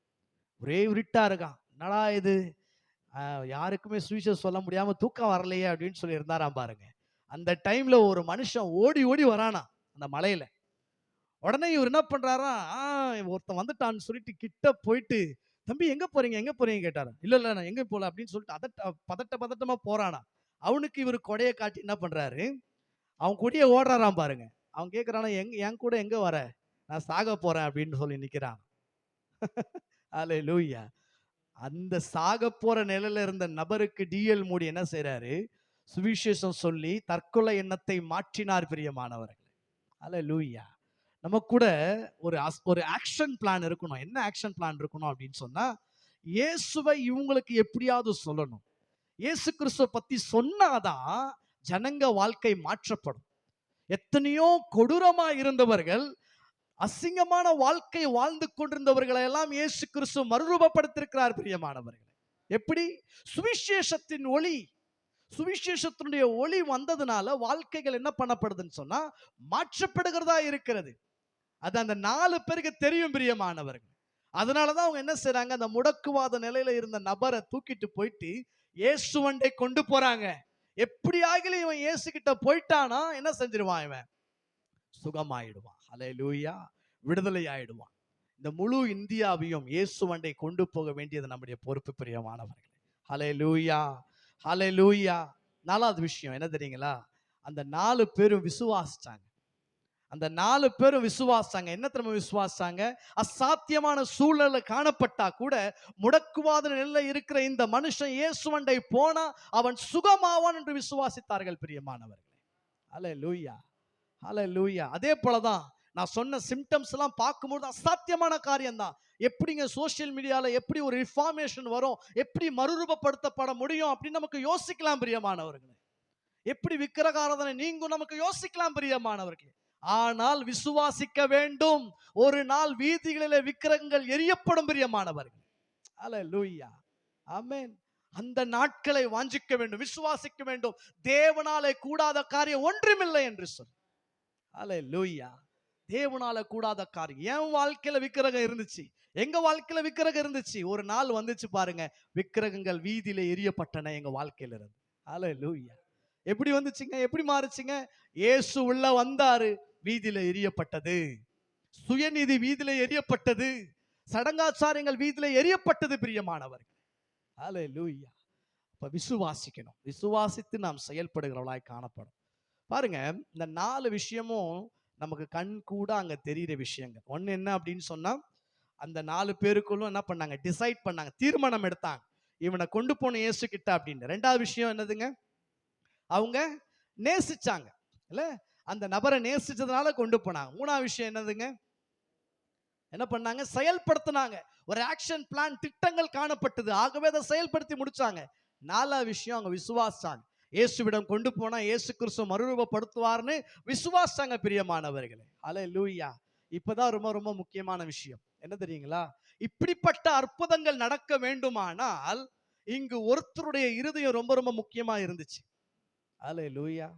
ஒரே இருட்டா இருக்கான். என்னடா இது, யாருக்குமே சுவிசேஷம் சொல்ல முடியாம தூக்கம் வரலையே அப்படின்னு சொல்லி இருந்தாராம் பாருங்க. அந்த டைம்ல ஒரு மனுஷன் ஓடி ஓடி வரானா அந்த மலையில. உடனே இவர் என்ன பண்றாரா, ஒருத்தன் வந்துட்டான்னு சொல்லிட்டு கிட்ட போயிட்டு, தம்பி எங்க போறீங்க எங்க போறீங்க கேட்டாரு. இல்ல இல்ல நான் எங்க போல அப்படின்னு சொல்லிட்டு பதட்டமா போறானா. அவனுக்கு இவர் கொடைய காட்டி என்ன பண்றாரு, அவன் கூடயே ஓடுறாராம் பாருங்க. அவன் கேட்கறானா, என் கூட எங்க வர, நான் சாக போறேன் அப்படின்னு சொல்லி நிக்கிறான். ஹல்லேலூயா. அந்த சாக போற நிலையில இருந்த நபருக்கு டிஎல் மூடி என்ன செய்றாரு, சுவிசேஷம் சொல்லி தற்கொலை எண்ணத்தை மாற்றினார் பிரியமானவர்களே. ஹல்லேலூயா. நம்ம கூட ஒரு ஆக்ஷன் பிளான் இருக்கணும். என்ன ஆக்ஷன் பிளான் இருக்கணும் அப்படின்னு சொன்னா, இயேசுவை இவங்களுக்கு எப்படியாவது சொல்லணும். இயேசு கிறிஸ்துவ பத்தி சொன்னாதான் ஜனங்க வாழ்க்கை மாற்றப்படும். எத்தனையோ கொடூரமா இருந்தவர்கள், அசிங்கமான வாழ்க்கை வாழ்ந்து கொண்டிருந்தவர்களை எல்லாம் இயேசு கிறிஸ்து மறுரூபப்படுத்தியிருக்கிறார் பிரியமானவர்களே. எப்படி? சுவிசேஷத்தின் ஒளி. சுவிசேஷத்தினுடைய ஒளி வந்ததுனால வாழ்க்கைகள் என்ன பண்ணப்படுதுன்னு சொன்னா மாற்றப்படுகிறதா இருக்கிறது. அது அந்த 4 பேருக்கு தெரியும் பிரியமானவர்கள். அதனாலதான் அவங்க என்ன செய்றாங்க, அந்த முடக்குவாத நிலையில இருந்த நபரை தூக்கிட்டு போயிட்டு இயேசுவண்டை கொண்டு போறாங்க. எப்படி ஆகிலும் இவன் இயேசு கிட்ட போயிட்டானா என்ன செஞ்சிருவான், இவன் சுகமாயிடுவான். ஹல்லேலூயா. விடுதலை ஆயிடுவான். இந்த முழு இந்தியாவையும் இயேசுவண்டை கொண்டு போக வேண்டியது நம்முடைய பொறுப்பு பிரியமானவர்களே. ஹல்லேலூயா, ஹல்லேலூயா. 4வது விஷயம் என்ன தெரியுங்களா, அந்த 4 பேரும் விசுவாசிச்சாங்க. அந்த 4 பேரும் விசுவாசாங்க. என்ன தெரியுமா விசுவாசாங்க, அசாத்தியமான சூழ்நிலை காணப்பட்டா கூட முடக்குவாத நிலையில இருக்கிற இந்த மனுஷன் இயேசுவண்டை போனா அவன் சுகமாவான் என்று விசுவாசித்தார்கள் பிரியமானவர்களே. ஹல்லேலூயா, ஹல்லேலூயா. அதே போலதான் நான் சொன்ன சிம்டம்ஸ் எல்லாம் பார்க்கும்போது அசாத்தியமான காரியம் தான். எப்படிங்க சோசியல் மீடியால எப்படி ஒரு ரிஃபார்மேஷன் வரும், எப்படி மறுரூபப்படுத்தப்பட முடியும் அப்படின்னு நமக்கு யோசிக்கலாம் பிரியமானவர்களே. எப்படி விக்கிரகாராதனை நீங்கும் நமக்கு யோசிக்கலாம் பிரியமானவர்களே. ஆனால் விசுவாசிக்க வேண்டும். ஒரு நாள் வீதிகளிலே விக்கிரகங்கள் எரியப்படும் பிரியமானவர்கள். ஹல்லேலூயா, ஆமென். அந்த நாட்களை வாஞ்சிக்க வேண்டும், விசுவாசிக்க வேண்டும். தேவனாலே கூடாத காரியம் ஒன்றுமில்லை என்று சொல்லி. ஹல்லேலூயா. தேவனால கூடாத காரியம். என் வாழ்க்கையில விக்கிரகம் இருந்துச்சு, எங்க வாழ்க்கையில விக்கிரகம் இருந்துச்சு. ஒரு நாள் வந்துச்சு பாருங்க, விக்கிரகங்கள் வீதியில எரியப்பட்டன எங்க வாழ்க்கையில இருந்து. ஹல்லேலூயா. எப்படி வந்துச்சுங்க, எப்படி மாறுச்சுங்க? இயேசு உள்ள வந்தாரு, வீதியில எரியப்பட்டது. சுயநீதி வீதியில எரியப்பட்டது. சடங்காச்சாரங்கள் வீதியில எரியப்பட்டது பிரியமானவர். ஹல்லேலூயா. அப்ப விசுவாசிக்கணும். விசுவாசித்து நாம் செயல்படுகிறவளாய் காணப்படும். பாருங்க, இந்த 4 விஷயமும் நமக்கு கண் கூட அங்க தெரிகிற விஷயங்கள். ஒண்ணு என்ன அப்படின்னு சொன்னா, அந்த 4 பேருக்குள்ளும் என்ன பண்ணாங்க, டிசைட் பண்ணாங்க, தீர்மானம் எடுத்தாங்க, இவனை கொண்டு போன இயேசு கிட்ட அப்படின்னு. 2வது விஷயம் என்னதுங்க, அவங்க நேசிச்சாங்க இல்ல, அந்த நபரை நேசிச்சதுனால கொண்டு போனாங்க. 3வது விஷயம் என்னதுங்க, என்ன பண்ணாங்க, செயல்படுத்தினாங்க. ஒரு ஆக்ஷன் பிளான், திட்டங்கள் காணப்பட்டது, ஆகவே அதை செயல்படுத்தி முடிச்சாங்க. 4வது விஷயம், அவங்க விசுவாசாங்க. இயேசுவிடம் கொண்டு போனா இயேசு கிறிஸ்து மறுரூபப்படுத்துவார்னு விசுவாசாங்க பிரியமானவர்களே. ஹல்லேலூயா. இப்பதான் ரொம்ப ரொம்ப முக்கியமான விஷயம் என்ன தெரியுங்களா, இப்படிப்பட்ட அற்புதங்கள் நடக்க வேண்டுமானால் இங்கு ஒருத்தருடைய இருதயம் ரொம்ப ரொம்ப முக்கியமா இருந்துச்சு. ஹல்லேலூயா.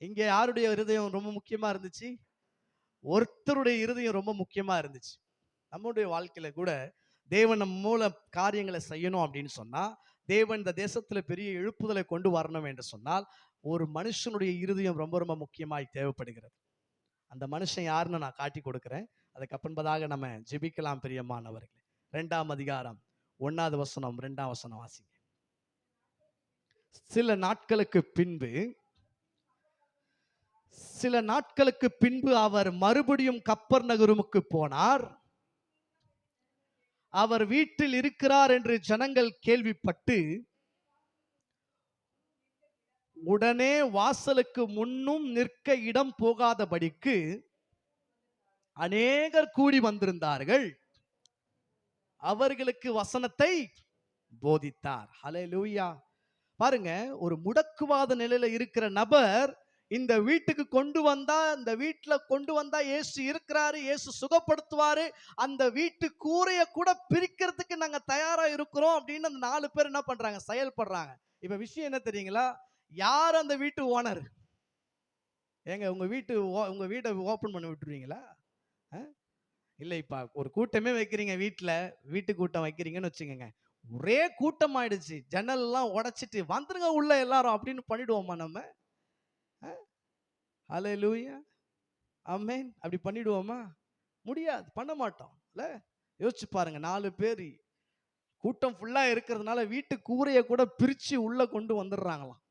இங்க யாருடைய இருதயம் ரொம்ப முக்கியமா இருந்துச்சு? ஒருத்தருடைய இருதயம் ரொம்ப முக்கியமா இருந்துச்சு. நம்முடைய வாழ்க்கையில கூட தேவன் நம்ம மூலம் காரியங்களை செய்யணும் அப்படின்னு சொன்னா, தேவன் இந்த தேசத்துல பெரிய எழுப்புதலை கொண்டு வரணும் என்று சொன்னால், ஒரு மனுஷனுடைய இருதயம் ரொம்ப ரொம்ப முக்கியமாய் தேவைப்படுகிறது. அந்த மனுஷன் யாருன்னு நான் காட்டி கொடுக்கிறேன். அதுக்கு அப்புறம்பதாக நம்ம ஜெபிக்கலாம் பிரியமானவர்களே. 2ஆம் அதிகாரம் 1வது வசனம் 2ஆம் வசனம் வாசிங்க. சில நாட்களுக்கு பின்பு அவர் மறுபடியும் கப்பர்நகூமுக்கு போனார். அவர் வீட்டில் இருக்கிறார் என்று ஜனங்கள் கேள்விப்பட்டு உடனே வாசலுக்கு முன்னும் நிற்க இடம் போகாதபடிக்கு அநேகர் கூடி வந்திருந்தார்கள். அவர்களுக்கு வசனத்தை போதித்தார். ஹல்லேலூயா. பாருங்க, ஒரு முடக்குவாத நிலையில இருக்கிற நபர் இந்த வீட்டுக்கு கொண்டு வந்தா இயேசு இருக்கிறாரு, இயேசு சுகப்படுத்துவாரு, அந்த வீட்டு கூரைய கூட பிரிக்கிறதுக்கு நாங்க தயாரா இருக்கிறோம் அப்படின்னு அந்த 4 பேர் என்ன பண்றாங்க, செயல்படுறாங்க. இப்ப விஷயம் என்ன தெரியுங்களா? யார் அந்த வீட்டு ஓனர்? ஏங்க, உங்க வீட்டை ஓபன் பண்ணி விட்டுருவீங்களா? இல்ல, இப்ப ஒரு கூட்டமே வைக்கிறீங்க, வீட்டு கூட்டம் வைக்கிறீங்கன்னு வச்சுக்கோங்க. ஒரே கூட்டம் ஆயிடுச்சு, ஜன்னல் எல்லாம் உடைச்சிட்டு வந்துருங்க உள்ள எல்லாரும் அப்படின்னு பண்ணிடுவோமா நம்ம? ஹல்லேலூயா, ஆமென். அப்படி பண்ணிடுவோமா? முடியாது, பண்ண மாட்டோம். இல்ல, யோசிச்சு பாருங்க. 4 பேர் கூட்டம் ஃபுல்லா இருக்கிறதுனால வீட்டு கூரைய கூட பிரிச்சு உள்ள கொண்டு வந்துடுறாங்களாம்.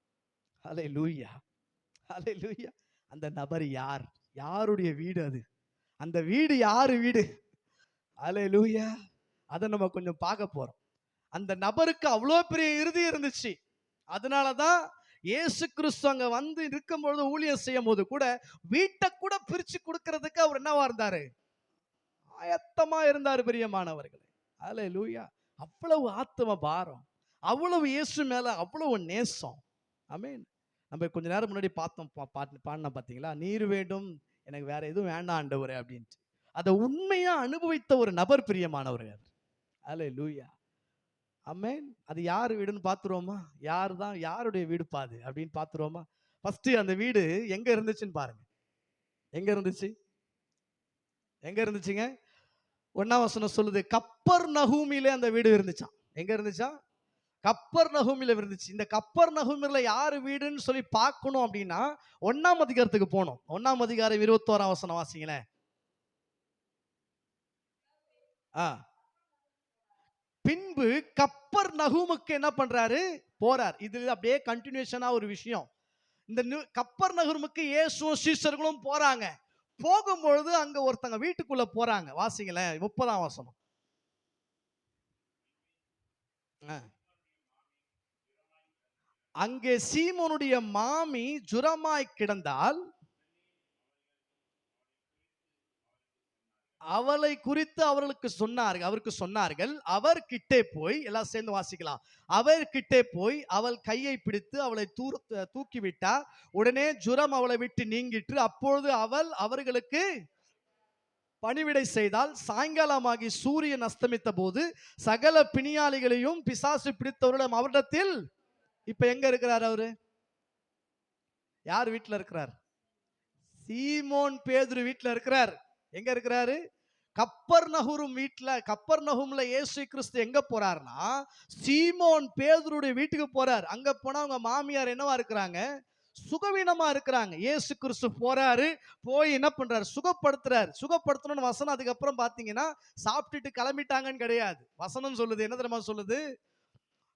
ஹல்லேலூயா, ஹல்லேலூயா. அந்த நபர் யார்? யாருடைய வீடு அது? அந்த வீடு யாரு வீடு? ஹல்லேலூயா. அதை நம்ம கொஞ்சம் பார்க்க போறோம். அந்த நபருக்கு அவ்வளோ பெரிய இருதயம் இருந்துச்சு. அதனாலதான் இயேசு கிறிஸ்து அங்க வந்து இருக்கும் பொழுது, ஊழியம் செய்யும் போது கூட வீட்டை கூட பிரிச்சு கொடுக்கிறதுக்கு அவர் என்னவா இருந்தாரு? ஆயத்தமா இருந்தாரு பிரியமானவர்களே. ஹல்லேலூயா. அவ்வளவு ஆத்தும பாரம், அவ்வளவு இயேசு மேல அவ்வளவு நேசம். ஆமென். நம்ம கொஞ்ச நேரம் முன்னாடி பார்த்தோம், பாடின பாத்தீங்களா? நீர் வேண்டும், எனக்கு வேற எதுவும் வேண்டாம் ஆண்டவரே அப்படின்ட்டு. அதை உண்மையா அனுபவித்த ஒரு நபர் பிரியமானவர்கள். ஹல்லேலூயா, ஆமென். அது யார் வீடுன்னு பாத்துருவோமா? யாருடைய வீடு பாது அப்படின்னு பாத்துருவோமா? ஃபர்ஸ்ட் அந்த வீடு எங்க இருந்துச்சுன்னு பாருங்க. எங்க இருந்துச்சுங்க? 1ஆம் வசனம் சொல்லுது, கப்பர்நகூமிலே அந்த வீடு இருந்துச்சாம். எங்க இருந்துச்சா? கப்பர்நகூமில இருந்துச்சு. இந்த கப்பர்நகூமில யாரு வீடுன்னு சொல்லி பார்க்கணும் அப்படின்னா 1ஆம் அதிகாரத்துக்கு போனோம். 1ஆம் அதிகாரம் 21ஆம் வசனம் வாசிங்களேன். பின்பு கப்பர்நகூமுக்கு என்ன பண்றாரு? போறார். இது அப்படியே கண்டினியூஷனா ஒரு விஷயம். இந்த கப்பர்நகூமுக்கு இயேசுவும் சீஷர்களும் போறாங்க. போகும்பொழுது அங்க ஒருத்தங்க வீட்டுக்குள்ள போறாங்க. வாசிங்களேன் 30ஆம் வசனம். அங்கே சீமோனுடைய மாமி ஜுரமாய் கிடந்தால் அவளை குறித்து அவருக்கு சொன்னார்கள். அவர் கிட்டே போய், எல்லாம் சேர்ந்து வாசிக்கலாம். அவர் கிட்டே போய் அவள் கையை பிடித்து அவளை தூக்கிவிட்டார். உடனே ஜுரம் அவளை விட்டு நீங்கிற்று. அப்பொழுது அவள் அவர்களுக்கு பணிவிடை செய்தால். சாயங்காலமாகி சூரியன் அஸ்தமித்த போது சகல பிணியாளிகளையும் பிசாசு பிடித்தவர்களும் அவரிடத்தில். இப்ப எங்க இருக்கிறார் அவரு? யார் வீட்டுல இருக்கிறார்? சீமோன் பேதுரு வீட்டுல இருக்கிறார். எங்க இருக்கிறாரு? கப்பர்நகூம்ல இயேசு கிறிஸ்து எங்க போறாருன்னா சீமோன் பேதுருடைய வீட்டுக்கு போறார். அங்க போனா அவங்க மாமியார் என்னவா இருக்கிறாங்க? சுகவீனமா இருக்கிறாங்க. இயேசு கிறிஸ்து போறாரு, போய் என்ன பண்றாரு? சுகப்படுத்தணும்னு வசனம். அதுக்கப்புறம் பாத்தீங்கன்னா சாப்பிட்டுட்டு கிளம்பிட்டாங்கன்னு கிடையாது. வசனம் சொல்லுது, என்ன தெரியுமா சொல்லுது?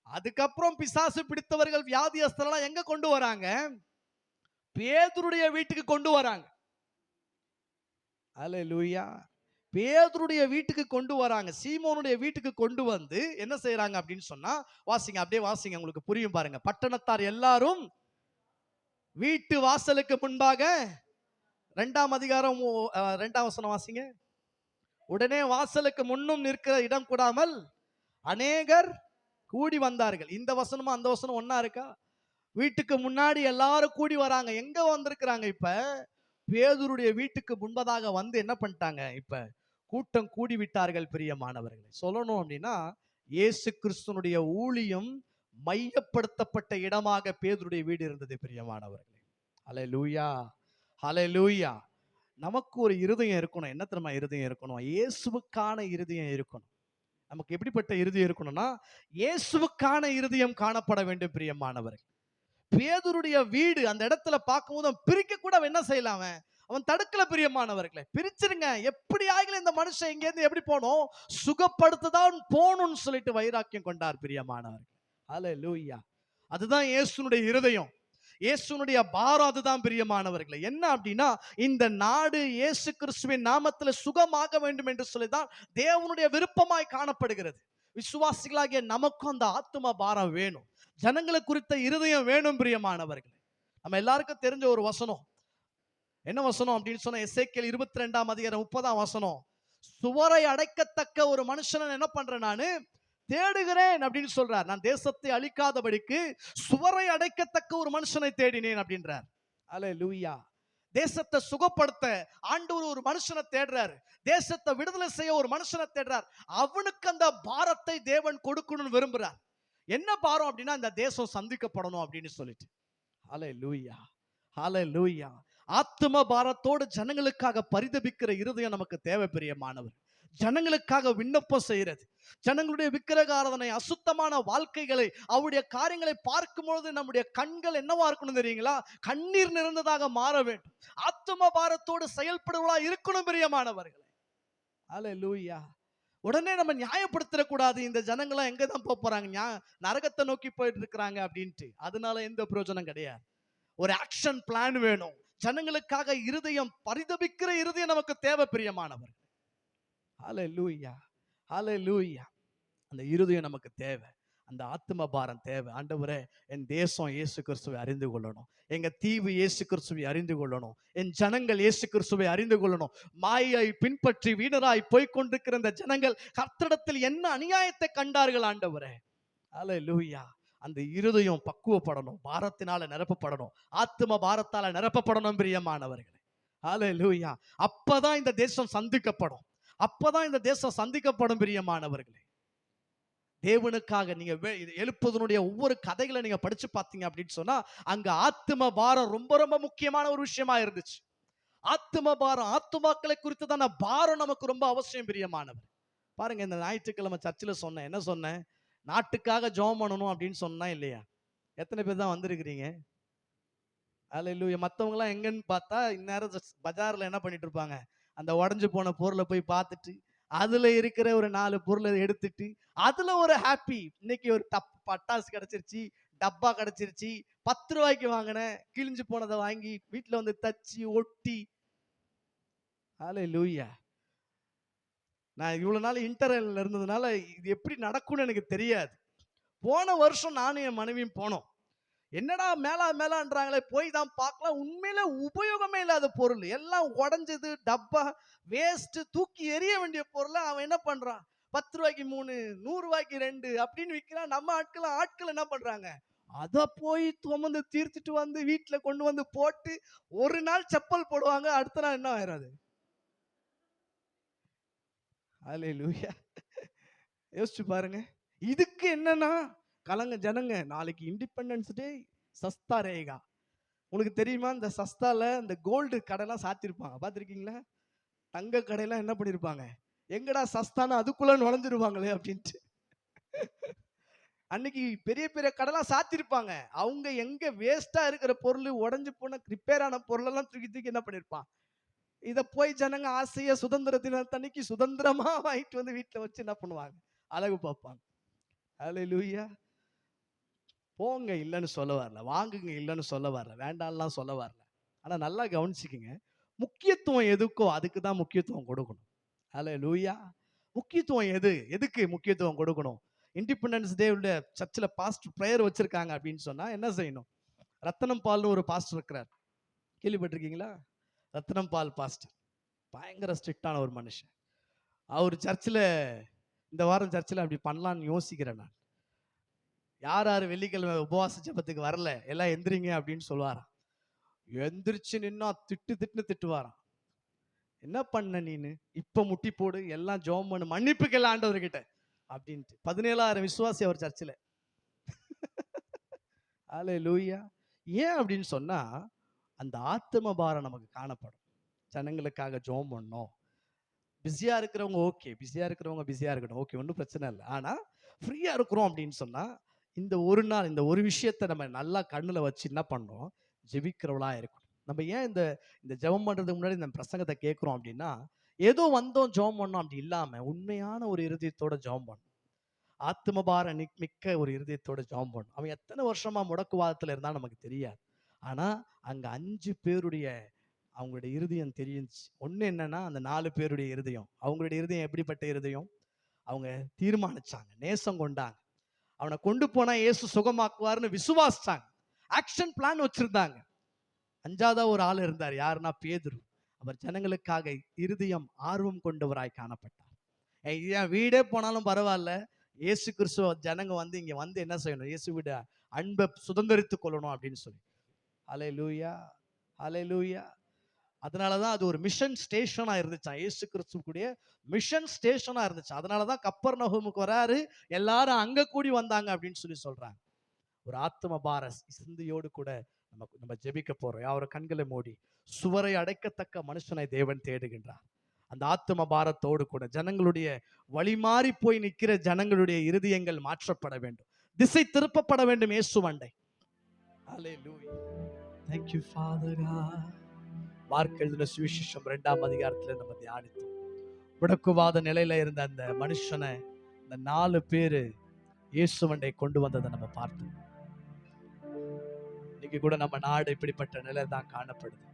அதுக்கப்புறம் பிசாசு பிடித்தவர்கள் வியாதியஸ்தரெல்லாம் எங்க கொண்டு வராங்க? பேதுருடைய வீட்டுக்கு கொண்டு வராங்க. அல்லேலூயா. பேதுருடைய வீட்டுக்கு கொண்டு வராங்க. சீமோனுடைய வீட்டுக்கு கொண்டு வந்து என்ன செய்யறாங்க அப்படின்னு சொன்னா, வாசிங்க, அப்படியே வாசிங்க, உங்களுக்கு புரியும் பாருங்க. பட்டணத்தார் எல்லாரும் வீட்டு வாசலுக்கு முன்பாக, 2ஆம் அதிகாரம் 2ஆம் வசனம் வாசிங்க. உடனே வாசலுக்கு முன்னும் நிற்கிற இடம் கூடாமல் அநேகர் கூடி வந்தார்கள். இந்த வசனமும் அந்த வசனம் ஒன்னா இருக்கா? வீட்டுக்கு முன்னாடி எல்லாரும் கூடி வராங்க. எங்க வந்திருக்கிறாங்க? இப்ப பேதுருடைய வீட்டுக்கு முன்பதாக வந்து என்ன பண்ணிட்டாங்க? இப்ப கூட்டம் கூடி விட்டார்கள். பிரியமானவர்களை சொல்லணும் அப்படின்னா, இயேசு கிறிஸ்துனுடைய ஊழியம் மையப்படுத்தப்பட்ட இடமாக பேதுருடைய வீடு இருந்தது. பிரியமானவர்களே, ஹல்லேலூயா, ஹல்லேலூயா. நமக்கு ஒரு இருதயம் இருக்கணும். என்ன தெரியுமா இருதயம் இருக்கணும்? இயேசுவுக்கான இருதயம் இருக்கணும். நமக்கு எப்படிப்பட்ட இருதயம் இருக்கணும்னா, இயேசுவுக்கான இருதயம் காணப்பட வேண்டும். பிரியமானவர்கள், பேதுருடைய வீடு அந்த இடத்துல பார்க்கும்போது பிரிக்க கூட என்ன செய்யலாம்? அவன் தடுக்கல. பிரியமானவர்களே, பிரிச்சிருங்க, எப்படி ஆகல இந்த மனுஷன் இங்க இருந்து எப்படி போனோம், சுகப்படுத்ததான் போகணும்னு சொல்லிட்டு வைராக்கியம் கொண்டார். பிரியமானவர்கள், ஹல்லேலூயா. அதுதான் இயேசுனுடைய இருதயம், இயேசுனுடைய பாரம். அதுதான் பிரியமானவர்களே. என்ன அப்படின்னா, இந்த நாடு இயேசு கிறிஸ்துவின் நாமத்தில் சுகமாக வேண்டும் என்று சொல்லிதான் தேவனுடைய விருப்பமாய் காணப்படுகிறது. விசுவாசிகளாகிய நமக்கும் அந்த ஆத்தும பாரம் வேணும். ஜனங்களை குறித்த இருதயம் வேணும் பிரியமானவர்களே. நம்ம எல்லாருக்கும் தெரிஞ்ச ஒரு வசனம், என்ன வசனம் அப்படின்னு சொன்னா, எசேக்கியேல் 22:30 சுவரை அடைக்கத்தக்க ஒரு மனுஷனை என்ன பண்றேன் நானு தேடுகிறேன் அப்படின்னு சொல்றார். நான் தேசத்தை அழிக்காதபடிக்கு சுவரை அடைக்கத்தக்க ஒரு மனுஷனை தேடினேன் அப்படின்றார். அல்லேலூயா. தேசத்தை சுகப்படுத்த ஆண்டவர் ஒரு மனுஷனை தேடுறாரு. தேசத்தை விடுதலை செய்ய ஒரு மனுஷனை தேடுறார். அவனுக்கு அந்த பாரத்தை தேவன் கொடுக்கணும்னு விரும்புறார். என்ன பாரம் அப்படின்னா, இந்த தேசம் சந்திக்கப்படணும் அப்படின்னு சொல்லிட்டு. அல்லேலூயா, அல்லேலூயா. ஆத்தும பாரத்தோடு ஜனங்களுக்காக பரிதபிக்கிற இருதயம் நமக்கு தேவை பிரியமானவர். ஜனங்களுக்காக விண்ணப்பம் செய்யறது, ஜனங்களுடைய விக்கிரக ஆராதனை, அசுத்தமான வாழ்க்கைகளை, அவருடைய காரியங்களை பார்க்கும் பொழுது நம்முடைய கண்கள் என்னவா இருக்கணும் தெரியுங்களா? கண்ணீர் நிறைந்ததாக மாற வேண்டும். ஆத்தும பாரத்தோடு செயல்படுவதா இருக்கணும் பிரியமானவர்களே. அல்லேலூயா. உடனே நம்ம நியாயப்படுத்தக்கூடாது, இந்த ஜனங்களாம் எங்க தான் போறாங்க, நரகத்தை நோக்கி போயிட்டு இருக்கிறாங்க அப்படின்ட்டு. அதனால எந்த பிரயோஜனம் கிடையாது. ஒரு ஆக்ஷன் பிளான் வேணும். ஜனங்களுக்காக இருதயம் பரிதபிக்கிற இருதயம் நமக்கு தேவை பிரியமானவர். ஹல்லேலூயா, ஹல்லேலூயா. அந்த இருதயம் நமக்கு தேவை, அந்த ஆத்தும பாரம் தேவை. ஆண்டவரே, என் தேசம் இயேசு கிறிஸ்துவை அறிந்து கொள்ளணும், எங்க தீவு இயேசு கிறிஸ்துவை அறிந்து கொள்ளணும், என் ஜனங்கள் இயேசு கிறிஸ்துவை அறிந்து கொள்ளணும். மாயை பின்பற்றி வீணராய் போய்கொண்டிருக்கிற இந்த ஜனங்கள் கர்த்தரிடத்தில் என்ன அநியாயத்தை கண்டார்கள் ஆண்டவரே. ஹல்லேலூயா. அந்த இருதயம் பக்குவப்படணும், பாரத்தினால நிரப்பப்படணும், ஆத்தும பாரத்தால நிரப்பப்படணும் பிரியமானவர்களே. ஹல்லேலூயா. அப்பதான் இந்த தேசம் சந்திக்கப்படும், அப்பதான் இந்த தேசம் சந்திக்கப்படும் பிரியமானவர்களே. தேவனுக்காக நீங்க எழுப்புதனுடைய ஒவ்வொரு கதைகளை நீங்க படிச்சு பார்த்தீங்க அப்படின்னு சொன்னா, அங்க ஆத்தும பாரம் ரொம்ப ரொம்ப முக்கியமான ஒரு விஷயமா இருந்துச்சு. ஆத்தும பாரம், ஆத்துமாக்களை குறித்ததான பாரம் நமக்கு ரொம்ப அவசியம் பிரியமானவர். பாருங்க, இந்த ஞாயிற்றுக்கிழமை சர்ச்சில் சொன்னேன், என்ன சொன்னேன்? நாட்டுக்காக ஜெபம் பண்ணணும் அப்படின்னு சொன்னா இல்லையா? எத்தனை பேர் தான் வந்திருக்கிறீங்க? அல்லேலூயா. மற்றவங்க எல்லாம் எங்கன்னு பார்த்தா இந்நேரம் பஜார்ல என்ன பண்ணிட்டு இருப்பாங்க, அந்த உடஞ்சு போன பொருளை போய் பார்த்துட்டு அதுல இருக்கிற ஒரு 4 பொருளை எடுத்துட்டு அதுல ஒரு ஹாப்பி. இன்னைக்கு ஒரு பட்டாசு கிடைச்சிருச்சு, டப்பா கிடைச்சிருச்சு, 10 ரூபாய்க்கு வாங்கின கிழிஞ்சு போனதை வாங்கி வீட்டுல வந்து தச்சு ஒட்டி. அல்லேலூயா. நான் இவ்வளவு நாள் இன்டர்வெல்ல இருந்ததுனால இது எப்படி நடக்கும்னு எனக்கு தெரியாது. போன வருஷம் நானும் என் மனைவியும் போனோம். என்னடா மேலான்றாங்களே, போய் தான் பார்க்கலாம். உண்மையில உபயோகமே இல்லாத பொருள் எல்லாம் உடஞ்சது, டப்பா வேஸ்ட், தூக்கி எறிய வேண்டிய பொருளை அவன் என்ன பண்றான், 10 ரூபாய்க்கு 3, 100 ரூபாய்க்கு 2 அப்படின்னு விற்கிறான். நம்ம ஆட்கள் என்ன பண்றாங்க, அதை போய் துமந்து தீர்த்துட்டு வந்து வீட்டுல கொண்டு வந்து போட்டு ஒரு நாள் செப்பல் போடுவாங்க, அடுத்த நாள் என்ன ஆயிராது. அல்லேலூயா. யோசிச்சு பாருங்க. இதுக்கு என்னன்னா, கலங்க ஜனங்க, நாளைக்கு இண்டிபெண்டன்ஸ் டே, சஸ்தா ரேகா. உங்களுக்கு தெரியுமா, இந்த சஸ்தால இந்த கோல்டு கடைலாம் சாத்திருப்பாங்க, பார்த்துருக்கீங்களா? தங்க கடையெல்லாம் என்ன பண்ணிருப்பாங்க, எங்கடா சஸ்தானா அதுக்குள்ள நுழைஞ்சிருவாங்களே அப்படின்ட்டு. அன்னைக்கு பெரிய பெரிய கடைலாம் சாத்திருப்பாங்க. அவங்க எங்க வேஸ்டா இருக்கிற பொருள், உடஞ்சு போன ரிப்பேர் ஆன பொருளெல்லாம் தூக்கி என்ன பண்ணிருப்பான். இதை போய் ஜனங்க ஆசையா சுதந்திர தினத்தன்னைக்கு சுதந்திரமா வாங்கிட்டு வந்து வீட்டுல வச்சு என்ன பண்ணுவாங்க, அழகு பார்ப்பாங்க. அல்லேலூயா. போங்க இல்லைன்னு சொல்ல வரல, வாங்குங்க இல்லைன்னு சொல்ல வரல, வேண்டாம்லாம் சொல்ல வரல. ஆனா நல்லா கவனிச்சுக்குங்க, முக்கியத்துவம் எதுக்கோ அதுக்கு தான் முக்கியத்துவம் கொடுக்கணும். அல்லேலூயா. முக்கியத்துவம் எதுக்கு முக்கியத்துவம் கொடுக்கணும்? இண்டிபெண்டன்ஸ் டே சர்ச்சில் பாஸ்டர் பிரேயர் வச்சிருக்காங்க அப்படின்னு சொன்னா என்ன செய்யணும்? ரத்தனம் பால்னு ஒரு பாஸ்டர் இருக்கிறார், கேள்விப்பட்டிருக்கீங்களா? ரத்தனம் பால் பாஸ்டர் பயங்கர ஸ்ட்ரிக்டான ஒரு மனுஷன். அவர் சர்ச்சில் இந்த வாரம் சர்ச்சில் அப்படி பண்ணலான்னு யோசிக்கிறேன் நான். யார் வெள்ளிக்கிழமை உபவாச ஜெபத்துக்கு வரல எல்லாம் எந்திரிங்க அப்படின்னு சொல்லுவாராம். எந்திரிச்சு நின்னா திட்டுவாராம். என்ன பண்ண நீனு, இப்ப முட்டி போடு, எல்லாம் ஜெபம் பண்ணு, மன்னிப்புக்கெல்லாம் ஆண்டவர்கிட்ட அப்படின்ட்டு. 17,000 விசுவாசி அவர் சர்ச்சில். அல்லேலூயா. ஏன் அப்படின்னு சொன்னா, அந்த ஆத்தும பாரம் நமக்கு காணப்படும். ஜனங்களுக்காக ஜெபம் பண்ணோம். பிஸியா இருக்கிறவங்க ஓகே, பிஸியா இருக்கட்டும், ஓகே, ஒன்றும் பிரச்சனை இல்லை. ஆனா ஃப்ரீயா இருக்கிறோம் அப்படின்னு சொன்னா, இந்த ஒரு நாள் இந்த ஒரு விஷயத்தை நம்ம நல்லா கண்ணுல வச்சு என்ன பண்ணோம், ஜெபிக்கிறவளா இருக்கணும். நம்ம ஏன் இந்த ஜெபம் பண்றதுக்கு முன்னாடி இந்த பிரசங்கத்தை கேட்கிறோம் அப்படின்னா, ஏதோ வந்தோம் ஜெபம் பண்ணோம் அப்படி இல்லாம உண்மையான ஒரு இருதயத்தோட ஜெபம் பண்ணணும். ஆத்துமபார மிக்க ஒரு இருதயத்தோட ஜெபம் பண்ணணும். அவன் எத்தனை வருஷமா முடக்குவாதத்துல இருந்தா நமக்கு தெரியாது. ஆனா அங்க 5 பேருடைய அவங்களுடைய இருதயம் தெரிஞ்சுச்சு. ஒண்ணு என்னன்னா, அந்த 4 பேருடைய இருதயம், அவங்களுடைய இருதயம் எப்படிப்பட்ட இருதயம்? அவங்க தீர்மானிச்சாங்க, நேசம் கொண்டாங்க, அவனை கொண்டு போனா இயேசு சுகமாக்குவார்னு விசுவாசிச்சாங்க, ஆக்ஷன் பிளான் வச்சிருந்தாங்க. 5ஆவதா ஒரு ஆள் இருந்தார். யாருன்னா பேதுரு. அவர் ஜனங்களுக்காக இருதயம் ஆர்வம் கொண்டவராய் காணப்பட்டார். என் வீடே போனாலும் பரவாயில்ல, இயேசு கிறிஸ்துவ ஜனங்க வந்து இங்க வந்து என்ன செய்யணும்? இயேசு விட அன்பை சுதந்திரித்துக் கொள்ளணும் அப்படின்னு சொல்லி. ஹல்லேலூயா, ஹல்லேலூயா. அதனாலதான் அது ஒரு மிஷன் ஸ்டேஷனா இருந்துச்சு. இயேசு கிறிஸ்துவுடைய மிஷன் ஸ்டேஷனா இருந்துச்சு. அதனாலதான் கப்பர்நகூமுக்கு வராரு, எல்லாரும் அங்க கூடி வந்தாங்க அப்படின்னு சொல்லி சொல்றாங்க. ஒரு ஆத்ம பார சிந்தையோடு கூட நம்ம ஜெபிக்க போறோம். யாரும் கண்களை மூடி. சுவரை அடைக்கத்தக்க மனுஷனை தேவன் தேடுகின்றார். அந்த ஆத்ம பாரத்தோடு கூட ஜனங்களுடைய வழி மாறி போய் நிற்கிற ஜனங்களுடைய இருதயங்கள் மாற்றப்பட வேண்டும், திசை திருப்பப்பட வேண்டும் இயேசுவண்டை. ஹல்லேலூயா. Thank you Father God. Mark எழுதின சுவிசேஷம் 2ஆம் அதிகாரத்துல நம்ம தியானித்தோம். முடக்குவாத நிலையில இருந்த அந்த மனுஷனை இந்த 4 பேரு இயேசுவண்டை கொண்டு வந்ததை நம்ம பார்த்தோம். இன்னைக்கு கூட நம்ம நாடு இப்படிப்பட்ட நிலை தான் காணப்படுது.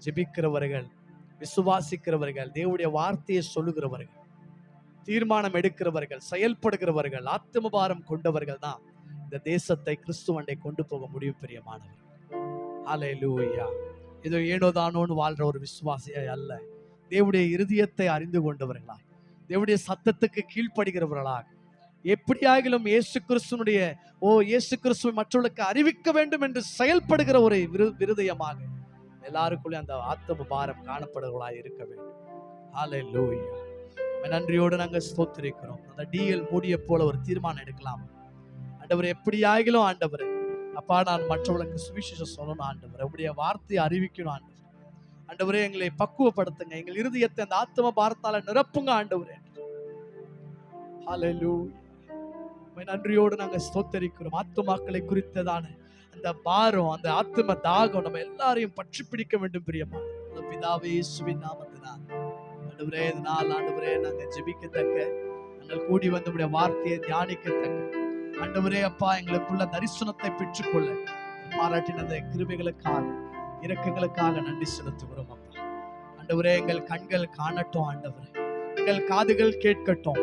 ஜெபிக்கிறவர்கள், விசுவாசிக்கிறவர்கள், தேவனுடைய வார்த்தையை சொல்லுகிறவர்கள், தீர்மானம் எடுக்கிறவர்கள், செயல்படுகிறவர்கள், ஆத்துமபாரம் கொண்டவர்கள் தான் இந்த தேசத்தை கிறிஸ்துவண்டை கொண்டு போக முடியும். பிரியமானவர், ஹல்லேலூயா. இதோ ஏனோ தானோன்னு வாழ்ற ஒரு விசுவாசியை அல்ல, தேவனுடைய இருதயத்தை அறிந்து கொண்டவர்களாய், தேவனுடைய சத்தத்துக்கு கீழ்ப்படுகிறவர்களாக, எப்படியாகிலும் இயேசு கிறிஸ்துனுடைய இயேசு கிறிஸ்துவை மற்றவர்களுக்கு அறிவிக்க வேண்டும் என்று செயல்படுகிற ஒரு விருதயமாக எல்லாருக்குள்ளே அந்த ஆத்ம பாரம் காணப்படுவர்களாய் இருக்க வேண்டும். ஹல்லேலூயா. நன்றியோடு நாங்கள் ஸ்தோத்திரிக்கிறோம். அந்த டிஎல் மூடிய போல ஒரு தீர்மானம் எடுக்கலாம். ஆண்டவரே, எப்படியாகிலும் ஆண்டவரே அப்பா, நான் மற்றவர்களுக்கு சுவிசேஷம் சொல்லணும் ஆண்டவரே, உடைய வார்த்தையை அறிவிக்கணும் ஆண்டவரே. ஆண்டவரே, எங்களை பக்குவப்படுத்துங்க, எங்கள் இருதயத்தை அந்த ஆத்ம பாரத்தால நிரப்புங்க ஆண்டவரே. ஹல்லேலூயா. நன்றியோடு நாங்கள் ஸ்தோத்திரிக்கிறோம். ஆத்துமாக்களை குறித்ததான அந்த பாரம், அந்த ஆத்ம தாகம் நம்ம எல்லாரையும் பற்றி பிடிக்க வேண்டும். பிரியமான பிதாவே, இயேசுவின் நாமத்தினால் ஆண்டவரே, இதனால் ஆண்டவரே நாங்கள் ஜெபிக்கத்தக்க, நாங்கள் கூடி வந்து வார்த்தையை தியானிக்கத்தக்க ஆண்டவரே அப்பா, எங்களுக்குள்ள தரிசனத்தை பெற்றுக்கொள்ள பாராட்டினத கிருபைகளுக்காக, இரக்கங்களுக்காக நன்றி செலுத்துகிறோம் அப்பா. ஆண்டவரே, எங்கள் கண்கள் காணட்டும் ஆண்டவரே, எங்கள் காதுகள் கேட்கட்டும்.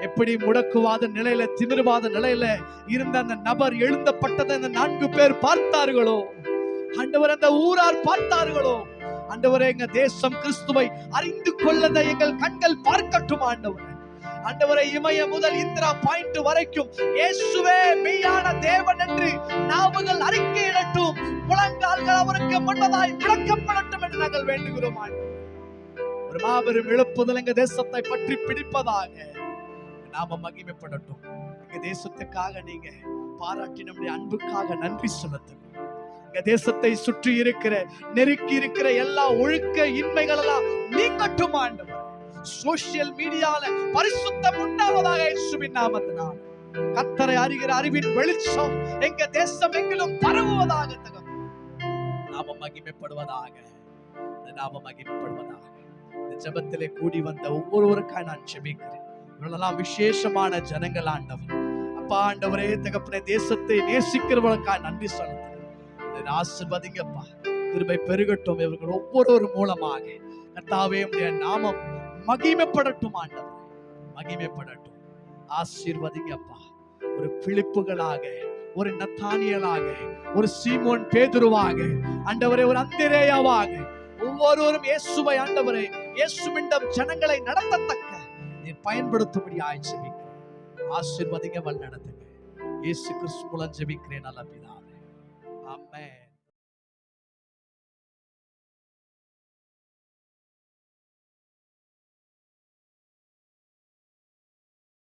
எப்படி முடக்குவாத நிலையில, திமிர்வாத நிலையில இருந்த அந்த நபர் எழுந்தப்பட்டதை அந்த 4 பேர் பார்த்தார்களோ ஆண்டவர், அந்த ஊரார் பார்த்தார்களோ ஆண்டவரே, எங்க தேசம் கிறிஸ்துவை அறிந்து கொள்ளதை எங்கள் கண்கள் பார்க்கட்டும் ஆண்டவரே. ஆண்டவரே, இமய முதல் இந்திரா பாயிண்ட் வரைக்கும் இயேசுவே மெய்யான தேவன் என்று நாவுகள் அறிக்கையிடட்டும், முழங்கால்கள் அவருக்கு முன்பதாய் விளக்கப்படட்டும் என்று நாங்கள் வேண்டுகிறோம். ஒரு மாபெரும் எழுப்புதல் எங்க தேசத்தை பற்றி பிடிப்பதாக, நாம மகிமைப்படட்டும். எங்க தேசத்துக்காக நீங்க பாராட்டி நம்முடைய அன்புக்காக நன்றி செலுத்துங்க. எங்க தேசத்தை சுற்றி இருக்கிற, நெருக்கி இருக்கிற எல்லா ஒழுக்க இன்மைகள் எல்லாம் நீங்கட்டும் ஆண்டவர். சோசியல் மீடியால பரிசுத்தம் உண்டாவதாக இயேசுவின் நாமத்தினால். கர்த்தரை அறிகிற அறிவின் வெளிச்சம் எங்க தேசம் எங்கிலும் பரவுவதாக, நாம மகிமைப்படுவதாக, நாம மகிமைப்படுவதாக. இந்த ஜெபத்திலே கூடி வந்த ஒவ்வொருவருக்காக நான் ஜெபிக்கிறேன். இவர்களெல்லாம் விசேஷமான ஜனங்கள் ஆண்டவர் அப்பா. ஆண்டவரே தகப்பனே, தேசத்தை நேசிக்கிறவர்களுக்காக நன்றி செலுத்துகிறேன். ஆசீர்வதிங்கப்பா, கிருபை பெருகட்டும் இவர்கள் ஒவ்வொரு மூலமாக. கர்த்தாவே, உம்முடைய நாமம் மகிமைப்படட்டும் ஆண்டவர், மகிமைப்படட்டும். ஆசீர்வதிங்கப்பா. ஒரு பிலிப்புகளாக, ஒரு நத்தானியலாக, ஒரு சீமோன் பேதுருவாக ஆண்டவரே, ஒரு அந்திரேயாவாக ஒவ்வொருவரும் இயேசுவை ஆண்டவரே, இயேசுவிடம் ஜனங்களை நடத்தத்தக்க நீர் பயன்படுத்தும்படி ஆய்ச்சிக்கிறேன். ஆசீர்வதிங்க, வழி நடத்துங்க. இயேசு கிறிஸ்து மூலம் ஜெபிக்கிறேன் நல்ல பிதாவே. ஆமென்.